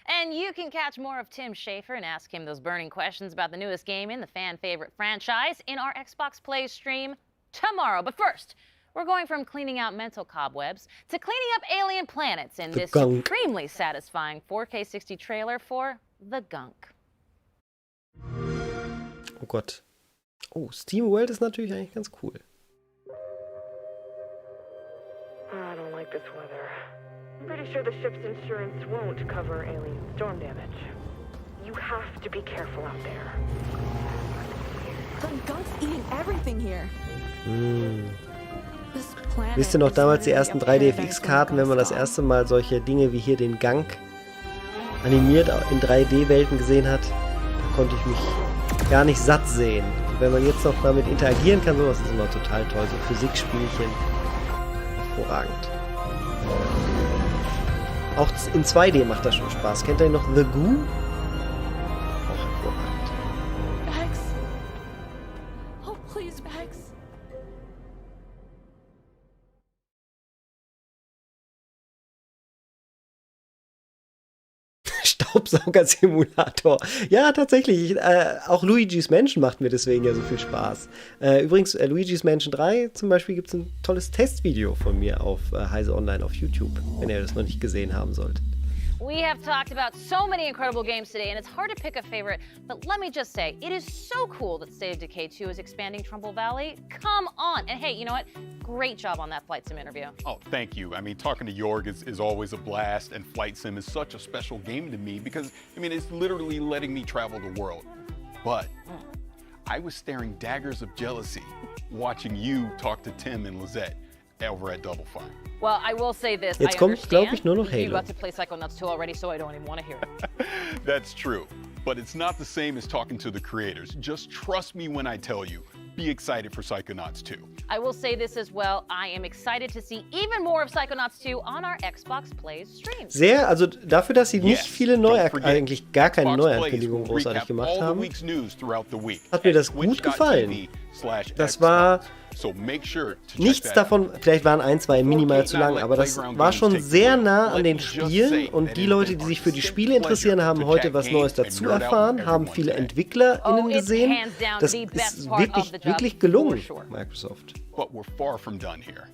And you can catch more of Tim Schafer and ask him those burning questions about the newest game in the fan favorite franchise in our Xbox Play stream tomorrow. But first, We're going from cleaning out mental cobwebs to cleaning up alien planets in this Gunk. supremely satisfying 4K 60 trailer for The Gunk. Oh Gott. Oh, Steam World ist natürlich eigentlich ganz cool. I don't like this weather. I'm pretty sure the ship's insurance won't cover alien storm damage. You have to be careful out there. The Gunk's eating everything here. Wisst ihr noch damals die ersten 3DFX-Karten, wenn man das erste Mal solche Dinge wie hier den Gunk animiert in 3D-Welten gesehen hat? Da konnte ich mich gar nicht satt sehen. Und wenn man jetzt noch damit interagieren kann, sowas ist immer total toll. So Physikspielchen. Hervorragend. Auch in 2D macht das schon Spaß. Kennt ihr noch The Goo? Auch hervorragend. Bags. Oh, please, Bags. Staubsauger-Simulator. Ja, tatsächlich. Auch Luigi's Mansion macht mir deswegen ja so viel Spaß. Übrigens, Luigi's Mansion 3 zum Beispiel gibt es ein tolles Testvideo von mir auf Heise Online auf YouTube, wenn ihr das noch nicht gesehen haben solltet. We have talked about so many incredible games today, and it's hard to pick a favorite, but let me just say, it is so cool that State of Decay 2 is expanding Trumbull Valley. Come on! And hey, you know what? Great job on that Flight Sim interview. Oh, thank you. I mean, talking to Jorg is always a blast, and Flight Sim is such a special game to me because, I mean, it's literally letting me travel the world. But I was staring daggers of jealousy watching you talk to Tim and Lizette over at Double Fine. Well, I will say this. Jetzt kommt, glaube ich, nur noch You Halo. got to play Psychonauts 2 already, so I don't even want to hear it. That's true. But it's not the same as talking to the creators. Just trust me when I tell you. Be excited for Psychonauts 2. I will say this as well. I am excited to see even more of Psychonauts 2 on our Xbox Plays streams. Sehr, also dafür, dass sie nicht viele eigentlich gar keine Neuankündigungen großartig gemacht haben, hat mir das gut gefallen. Das war nichts davon, vielleicht waren ein, zwei minimal zu lang, aber das war schon sehr nah an den Spielen und die Leute, die sich für die Spiele interessieren, haben heute was Neues dazu erfahren, haben viele EntwicklerInnen gesehen. Das ist wirklich gelungen, Microsoft. But we're far from done here.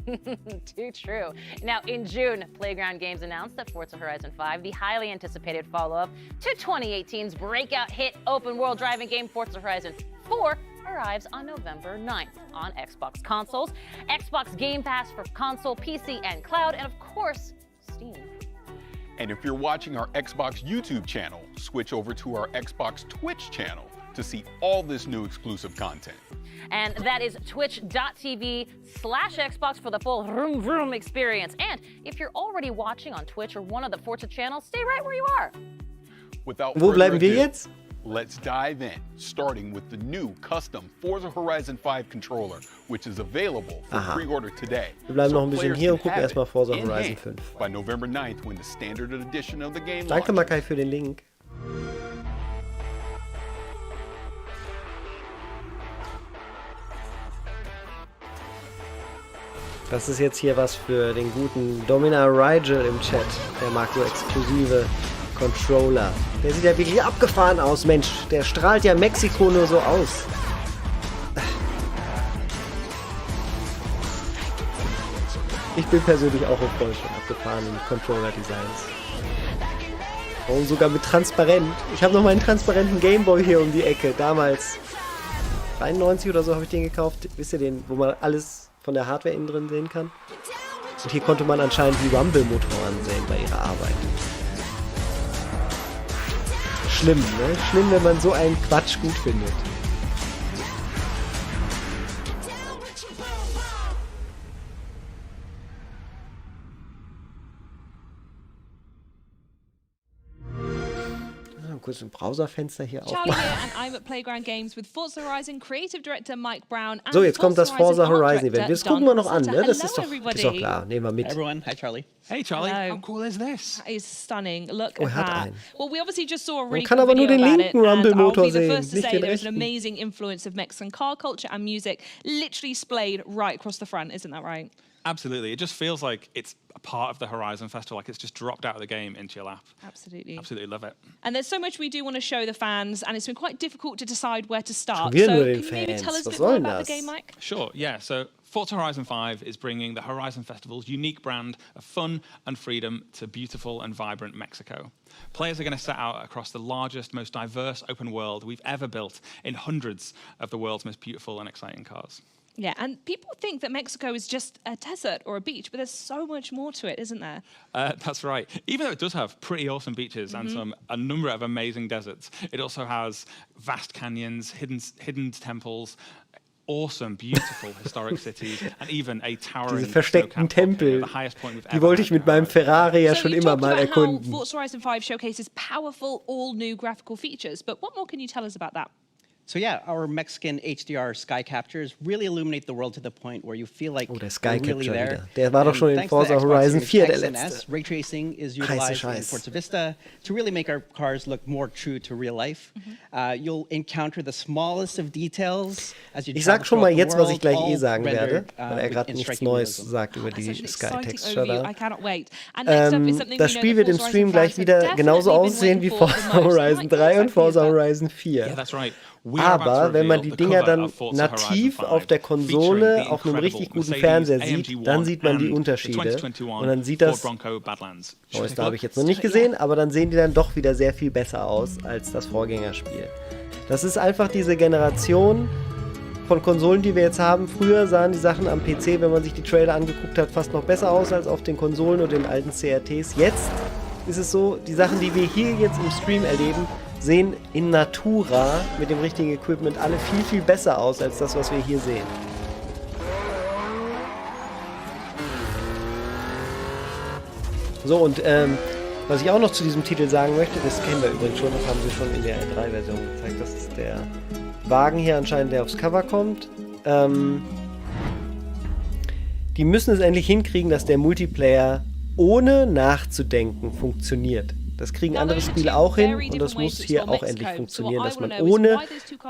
Too true. Now, in June, Playground Games announced that Forza Horizon 5, the highly anticipated follow-up to 2018's breakout hit open-world driving game Forza Horizon 4, arrives on November 9th on Xbox consoles, Xbox Game Pass for console, PC, and cloud, and of course, Steam. And if you're watching our Xbox YouTube channel, switch over to our Xbox Twitch channel to see all this new exclusive content. And that is twitch.tv/Xbox for the full vroom vroom experience. And if you're already watching on Twitch or one of the Forza channels, stay right where you are. Without Wo bleiben wir further ado, jetzt? Let's dive in, starting with the new custom Forza Horizon 5 controller, which is available for pre-order today. Wir bleiben noch ein bisschen players hier und can gucken have erstmal it Forza in Horizon hand 5. By November 9th, when the standard edition of the game Danke, launches. Makai, für den Link. Das ist jetzt hier was für den guten Domina Rigel im Chat. Der mag so exklusive Controller. Der sieht ja wirklich abgefahren aus, Mensch. Der strahlt ja Mexiko nur so aus. Ich bin persönlich auch ein Freund von abgefahrenen Controller-Designs. Oh, sogar mit transparent. Ich habe noch meinen transparenten Gameboy hier um die Ecke. Damals 93 oder so habe ich den gekauft. Wisst ihr den, wo man alles von der Hardware innen drin sehen kann? Und hier konnte man anscheinend die Rumble-Motoren sehen bei ihrer Arbeit. Schlimm, ne? Schlimm, wenn man so einen Quatsch gut findet. Kurz ein Browserfenster hier Charlie aufmachen. here and I'm at Playground Games with Forza Horizon Creative Director Mike Brown and So, jetzt kommt das Forza Horizon Director Event. Das gucken wir noch an, Don ne? Das Sutter. ist Hello, doch klar. Nehmen wir mit. Hey everyone, hi Charlie. Hey Charlie, Hello. how cool is this? That is stunning. Look Oh, at er hat that. einen. Well, we obviously just saw a really kann cool aber nur video den about linken it, and Rumble-Motor I'll be the sehen, first to nicht say den there's an rechten. amazing influence of Mexican car culture and music literally splayed right across the front, isn't that right? Absolutely, it just feels like it's a part of the Horizon Festival, like it's just dropped out of the game into your lap. Absolutely. Absolutely love it. And there's so much we do want to show the fans, and it's been quite difficult to decide where to start. Schon wieder So nur den can you maybe Fans. tell us a Was bit more soll about das? the game, Mike? Sure, yeah, so Forza Horizon 5 is bringing the Horizon Festival's unique brand of fun and freedom to beautiful and vibrant Mexico. Players are going to set out across the largest, most diverse open world we've ever built in hundreds of the world's most beautiful and exciting cars. Yeah, and people think that Mexico is just a desert or a beach, but there's so much more to it, isn't there? That's right. Even though it does have pretty awesome beaches and a number of amazing deserts, it also has vast canyons, hidden temples, awesome, beautiful historic cities, and even a towering Diese versteckten Tempel, die wollte ich mit meinem Ferrari ja schon immer mal erkunden. Forza Horizon 5 showcases powerful, all-new graphical features, but what more can you tell us about that? So yeah, our Mexican HDR sky captures really illuminate the world to the point where you feel like der Sky you're really Capture there. wieder. Der war doch schon in Forza Horizon 4 der letzte. Ray tracing is utilized in Forza Vista to really make our cars look more true to real life. You'll encounter the smallest of details as you Ich sag schon mal jetzt, was ich gleich sagen werde, weil gerade nichts Neues sagt über die Sky Texture da. Das Spiel wird im Stream gleich wieder genauso aussehen wie Forza Horizon 3 und Forza Horizon 4. Yeah, that's right. Aber wenn man die Dinger dann nativ auf der Konsole auf einem richtig guten Fernseher sieht, dann sieht man die Unterschiede. Und dann sieht das, Neues habe ich jetzt noch nicht gesehen, aber dann sehen die dann doch wieder sehr viel besser aus als das Vorgängerspiel. Das ist einfach diese Generation von Konsolen, die wir jetzt haben. Früher sahen die Sachen am PC, wenn man sich die Trailer angeguckt hat, fast noch besser aus als auf den Konsolen und den alten CRTs. Jetzt ist es so, die Sachen, die wir hier jetzt im Stream erleben, sehen in Natura mit dem richtigen Equipment alle viel, viel besser aus als das, was wir hier sehen. So, und was ich auch noch zu diesem Titel sagen möchte, das kennen wir übrigens schon, das haben sie schon in der R3-Version gezeigt. Das ist der Wagen hier anscheinend, der aufs Cover kommt. Die müssen es endlich hinkriegen, dass der Multiplayer ohne nachzudenken funktioniert. Das kriegen andere Spiele auch hin und das muss hier auch endlich funktionieren, dass man ohne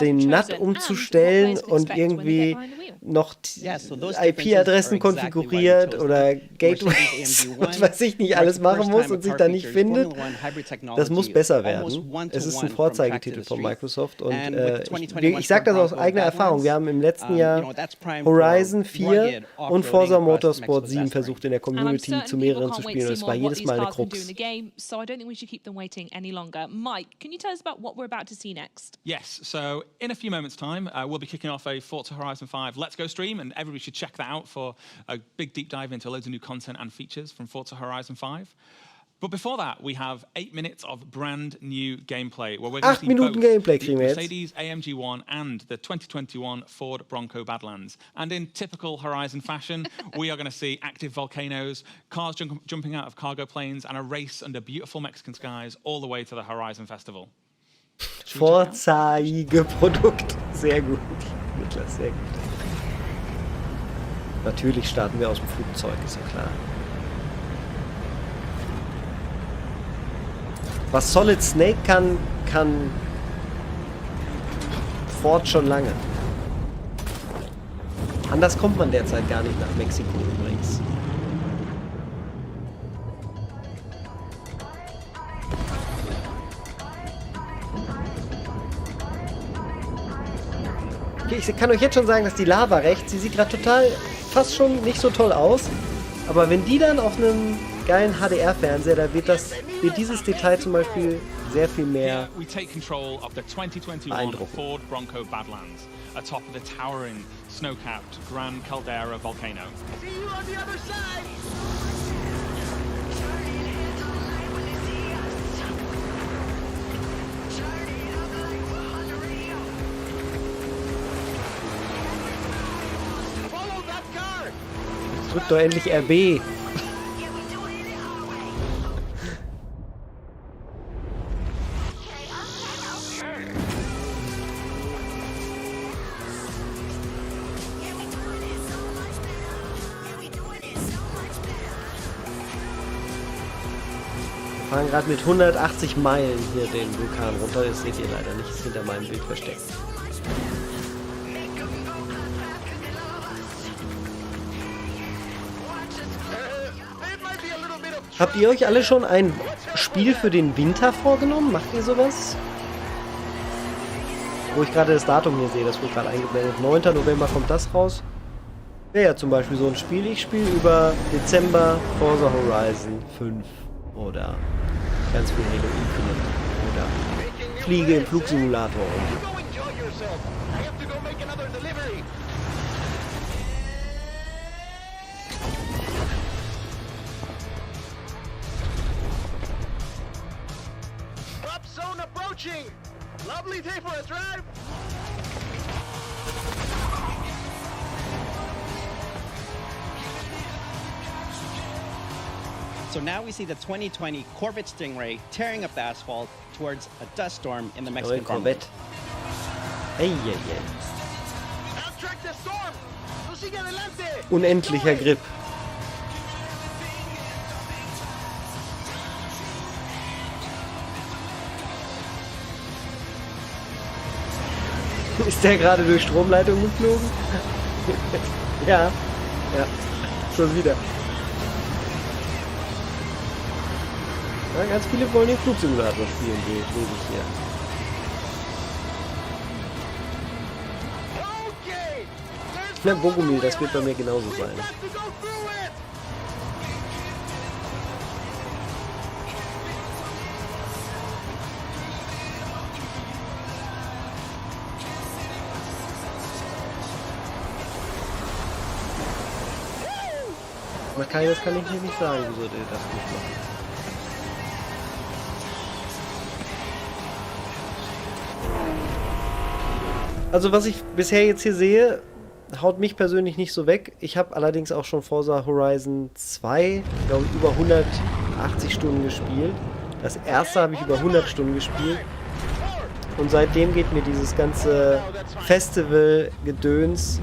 den NAT umzustellen und irgendwie noch IP-Adressen konfiguriert oder Gateways und was ich nicht alles machen muss und sich da nicht findet. Das muss besser werden. Es ist ein Vorzeigetitel von Microsoft und ich sage das aus eigener Erfahrung. Wir haben im letzten Jahr Horizon 4 und Forza Motorsport 7 versucht in der Community zu mehreren zu spielen und es war jedes Mal eine Krux. To keep them waiting any longer. Mike, can you tell us about what we're about to see next? Yes, so in a few moments' time, we'll be kicking off a Forza Horizon 5 Let's Go stream, and everybody should check that out for a big deep dive into loads of new content and features from Forza Horizon 5. But before that, we have 8 minutes of brand new gameplay, where we're going to see both the Mercedes AMG 1 and the 2021 Ford Bronco Badlands. And in typical Horizon fashion, we are going to see active volcanoes, cars jumping out of cargo planes, and a race under beautiful Mexican skies all the way to the Horizon Festival. Vorzeige Produkt. Sehr gut. Niklas, sehr gut. Natürlich starten wir aus dem Flugzeug, ist ja klar. Was Solid Snake kann Ford schon lange. Anders kommt man derzeit gar nicht nach Mexiko übrigens. Okay, ich kann euch jetzt schon sagen, dass die Lava rechts, sie sieht gerade fast schon nicht so toll aus. Aber wenn die dann auf einem geilen HDR-Fernseher, da wird dieses Detail zum Beispiel sehr viel mehr beeindrucken. Ford Bronco Badlands, atop of the towering, snow-capped Gran Caldera volcano. See you on the other side! Follow that car! Drück doch endlich RB! Wir fahren gerade mit 180 Meilen hier den Vulkan runter. Das seht ihr leider nicht, ist hinter meinem Bild versteckt. Habt ihr euch alle schon ein Spiel für den Winter vorgenommen? Macht ihr sowas? Wo ich gerade das Datum hier sehe, das wird gerade eingeblendet. 9. November kommt das raus. Wäre ja zum Beispiel so ein Spiel, ich spiele über Dezember Forza Horizon 5 oder ganz viel Halo Infinite oder Fliege im Flugsimulator. Lovely day for a drive. So now we see the 2020 Corvette Stingray tearing up the asphalt towards a dust storm in the Mexican Corvette. Hey. Unendlicher Grip. Ist der gerade durch Stromleitungen geflogen? Ja, schon wieder. Ja, ganz viele wollen den Flugsimulator spielen, lese ich hier. Na, Bogomil, das wird bei mir genauso sein. Das kann ich hier nicht sagen, wieso der das nicht macht. Also was ich bisher jetzt hier sehe, haut mich persönlich nicht so weg. Ich habe allerdings auch schon Forza Horizon 2, glaube ich, über 180 Stunden gespielt. Das erste habe ich über 100 Stunden gespielt. Und seitdem geht mir dieses ganze Festival-Gedöns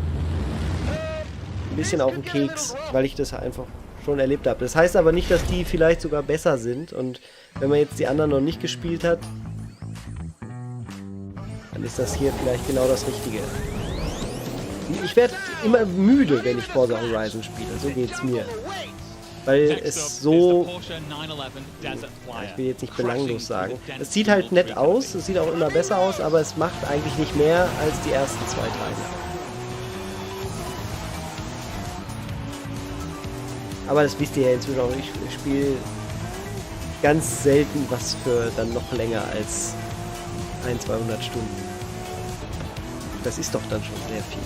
ein bisschen auf den Keks, weil ich das einfach schon erlebt habe. Das heißt aber nicht, dass die vielleicht sogar besser sind. Und wenn man jetzt die anderen noch nicht gespielt hat, dann ist das hier vielleicht genau das Richtige. Ich werde immer müde, wenn ich Forza Horizon spiele. So geht's mir. Weil es so... ich will jetzt nicht belanglos sagen. Es sieht halt nett aus, es sieht auch immer besser aus, aber es macht eigentlich nicht mehr als die ersten zwei Teile. Aber das wisst ihr ja inzwischen auch. Ich spiele ganz selten was für dann noch länger als 100-200 Stunden. Das ist doch dann schon sehr viel.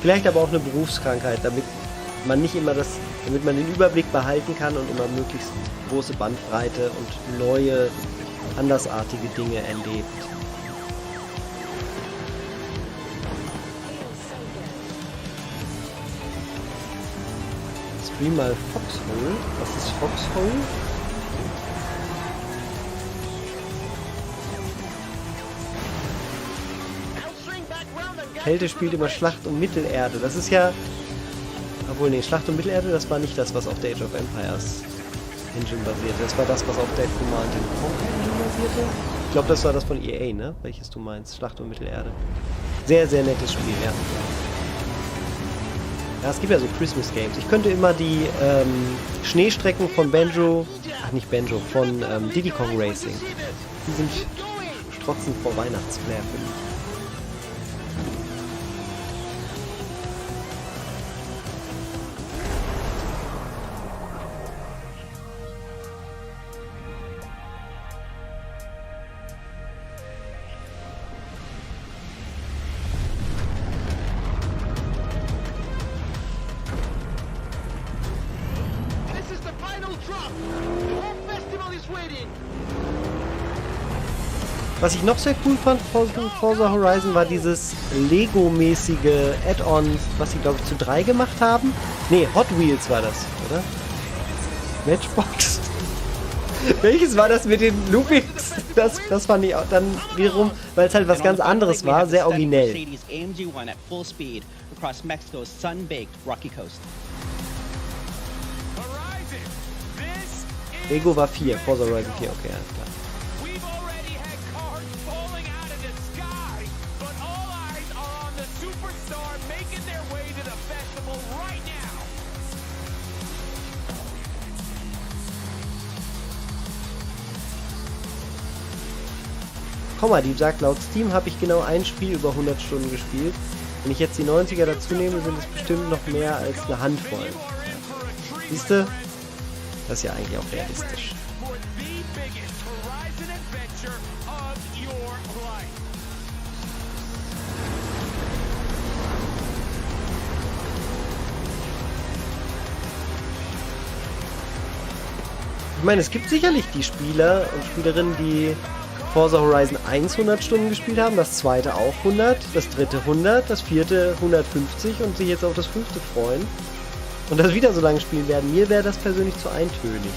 Vielleicht aber auch eine Berufskrankheit, damit man nicht immer damit man den Überblick behalten kann und immer möglichst große Bandbreite und neue, andersartige Dinge erlebt. Stream mal Foxhole. Was ist Foxhole? Kälte spielt immer Schlacht um Mittelerde. Das ist ja... Obwohl, nee, Schlacht um Mittelerde, das war nicht das, was auf der Age of Empires Engine basierte. Das war das, was auf der Command & Conquer Engine basierte. Ich glaube, das war das von EA, ne? Welches du meinst. Schlacht um Mittelerde. Sehr, sehr nettes Spiel, ja. Ja, es gibt ja so Christmas Games. Ich könnte immer die Schneestrecken von von Diddy Kong Racing. Die sind strotzend vor Weihnachtsflair, finde ich. Was ich noch sehr cool fand von Forza Horizon war dieses Lego-mäßige Add-on, was sie, glaube ich, zu 3 gemacht haben. Ne, Hot Wheels war das, oder? Matchbox? Welches war das mit den Loopings? Das fand ich auch dann wiederum, weil es halt was ganz anderes war, sehr originell. Lego war 4, Forza Horizon 4, okay, alles klar. Komma-Dieb sagt, laut Steam habe ich genau ein Spiel über 100 Stunden gespielt. Wenn ich jetzt die 90er dazu nehme, sind es bestimmt noch mehr als eine Handvoll. Siehste? Das ist ja eigentlich auch realistisch. Ich meine, es gibt sicherlich die Spieler und Spielerinnen, die Forza Horizon 100 Stunden gespielt haben, das zweite auch 100, das dritte 100, das vierte 150 und sich jetzt auf das fünfte freuen und das wieder so lange spielen werden. Mir wäre das persönlich zu eintönig.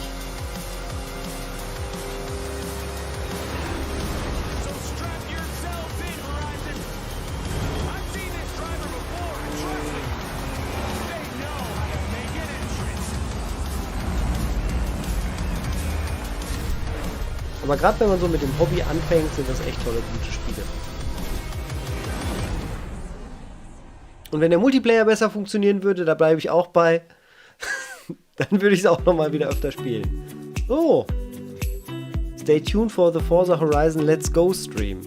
Aber gerade wenn man so mit dem Hobby anfängt, sind das echt tolle, gute Spiele. Und wenn der Multiplayer besser funktionieren würde, da bleibe ich auch bei, dann würde ich es auch nochmal wieder öfter spielen. So. Stay tuned for the Forza Horizon Let's Go Stream.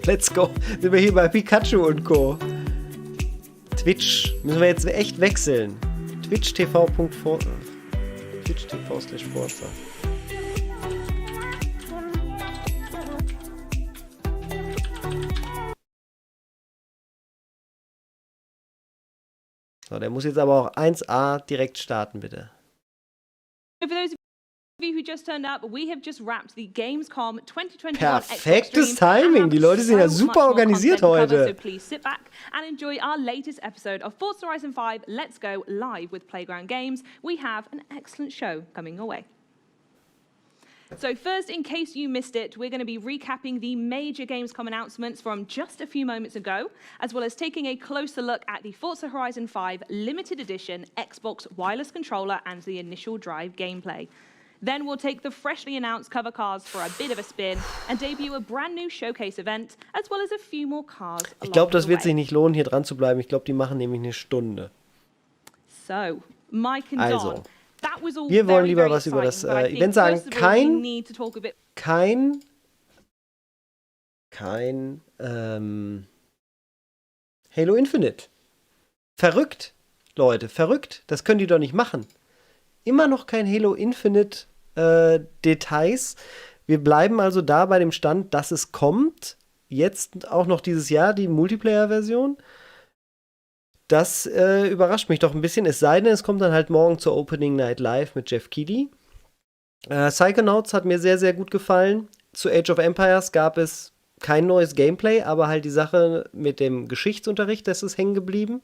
Let's Go. Sind wir hier bei Pikachu und Co. Twitch. Müssen wir jetzt echt wechseln. Twitch.tv/Forza. Twitch.tv/Forza. So, der muss jetzt aber auch 1A direkt starten, bitte. For those of you who just turned up, we have just wrapped the Gamescom 2021 Perfektes Timing, die Leute sind ja super organisiert heute. So please sit back and enjoy our latest episode of Forza Horizon 5 Let's Go live with Playground Games. We have an excellent show coming your way. So first, in case you missed it, we're going to be recapping the major Gamescom announcements from just a few moments ago, as well as taking a closer look at the Forza Horizon 5 Limited Edition Xbox wireless controller and the initial drive gameplay. Then we'll take the freshly announced cover cars for a bit of a spin and debut a brand new showcase event, as well as a few more cars. Ich glaube, das wird sich nicht lohnen, hier dran zu bleiben. Ich glaube, die machen nämlich eine Stunde. So, Mike and Don. Wir wollen lieber was über das Event sagen. Kein Halo Infinite. Verrückt, Leute, verrückt. Das können die doch nicht machen. Immer noch kein Halo Infinite Details. Wir bleiben also da bei dem Stand, dass es kommt. Jetzt auch noch dieses Jahr die Multiplayer-Version. Das überrascht mich doch ein bisschen, es sei denn, es kommt dann halt morgen zur Opening Night Live mit Jeff Keighley. Psychonauts hat mir sehr, sehr gut gefallen. Zu Age of Empires gab es kein neues Gameplay, aber halt die Sache mit dem Geschichtsunterricht, das ist hängen geblieben.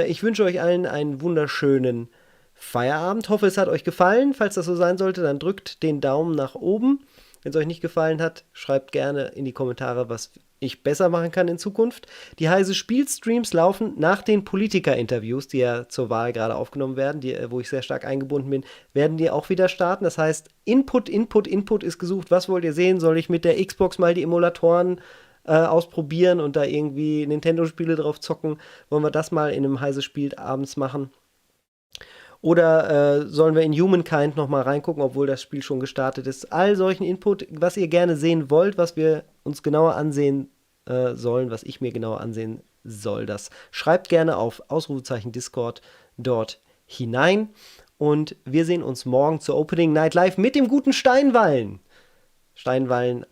Ich wünsche euch allen einen wunderschönen Feierabend. Hoffe, es hat euch gefallen. Falls das so sein sollte, dann drückt den Daumen nach oben. Wenn es euch nicht gefallen hat, schreibt gerne in die Kommentare, was ich besser machen kann in Zukunft. Die heiße Spielstreams laufen nach den Politiker-Interviews, die ja zur Wahl gerade aufgenommen werden, wo ich sehr stark eingebunden bin, werden die auch wieder starten. Das heißt, Input ist gesucht. Was wollt ihr sehen? Soll ich mit der Xbox mal die Emulatoren ausprobieren und da irgendwie Nintendo-Spiele drauf zocken? Wollen wir das mal in einem heiße Spiel abends machen? Oder sollen wir in Humankind nochmal reingucken, obwohl das Spiel schon gestartet ist? All solchen Input, was ihr gerne sehen wollt, was wir uns genauer ansehen sollen, was ich mir genauer ansehen soll, das schreibt gerne auf Ausrufezeichen Discord dort hinein. Und wir sehen uns morgen zur Opening Night Live mit dem guten Steinwallen. Steinwallen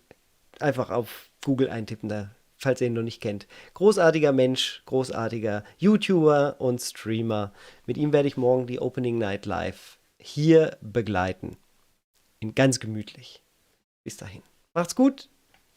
einfach auf Google eintippen, da, falls ihr ihn noch nicht kennt. Großartiger Mensch, großartiger YouTuber und Streamer. Mit ihm werde ich morgen die Opening Night Live hier begleiten. Ganz gemütlich. Bis dahin. Macht's gut.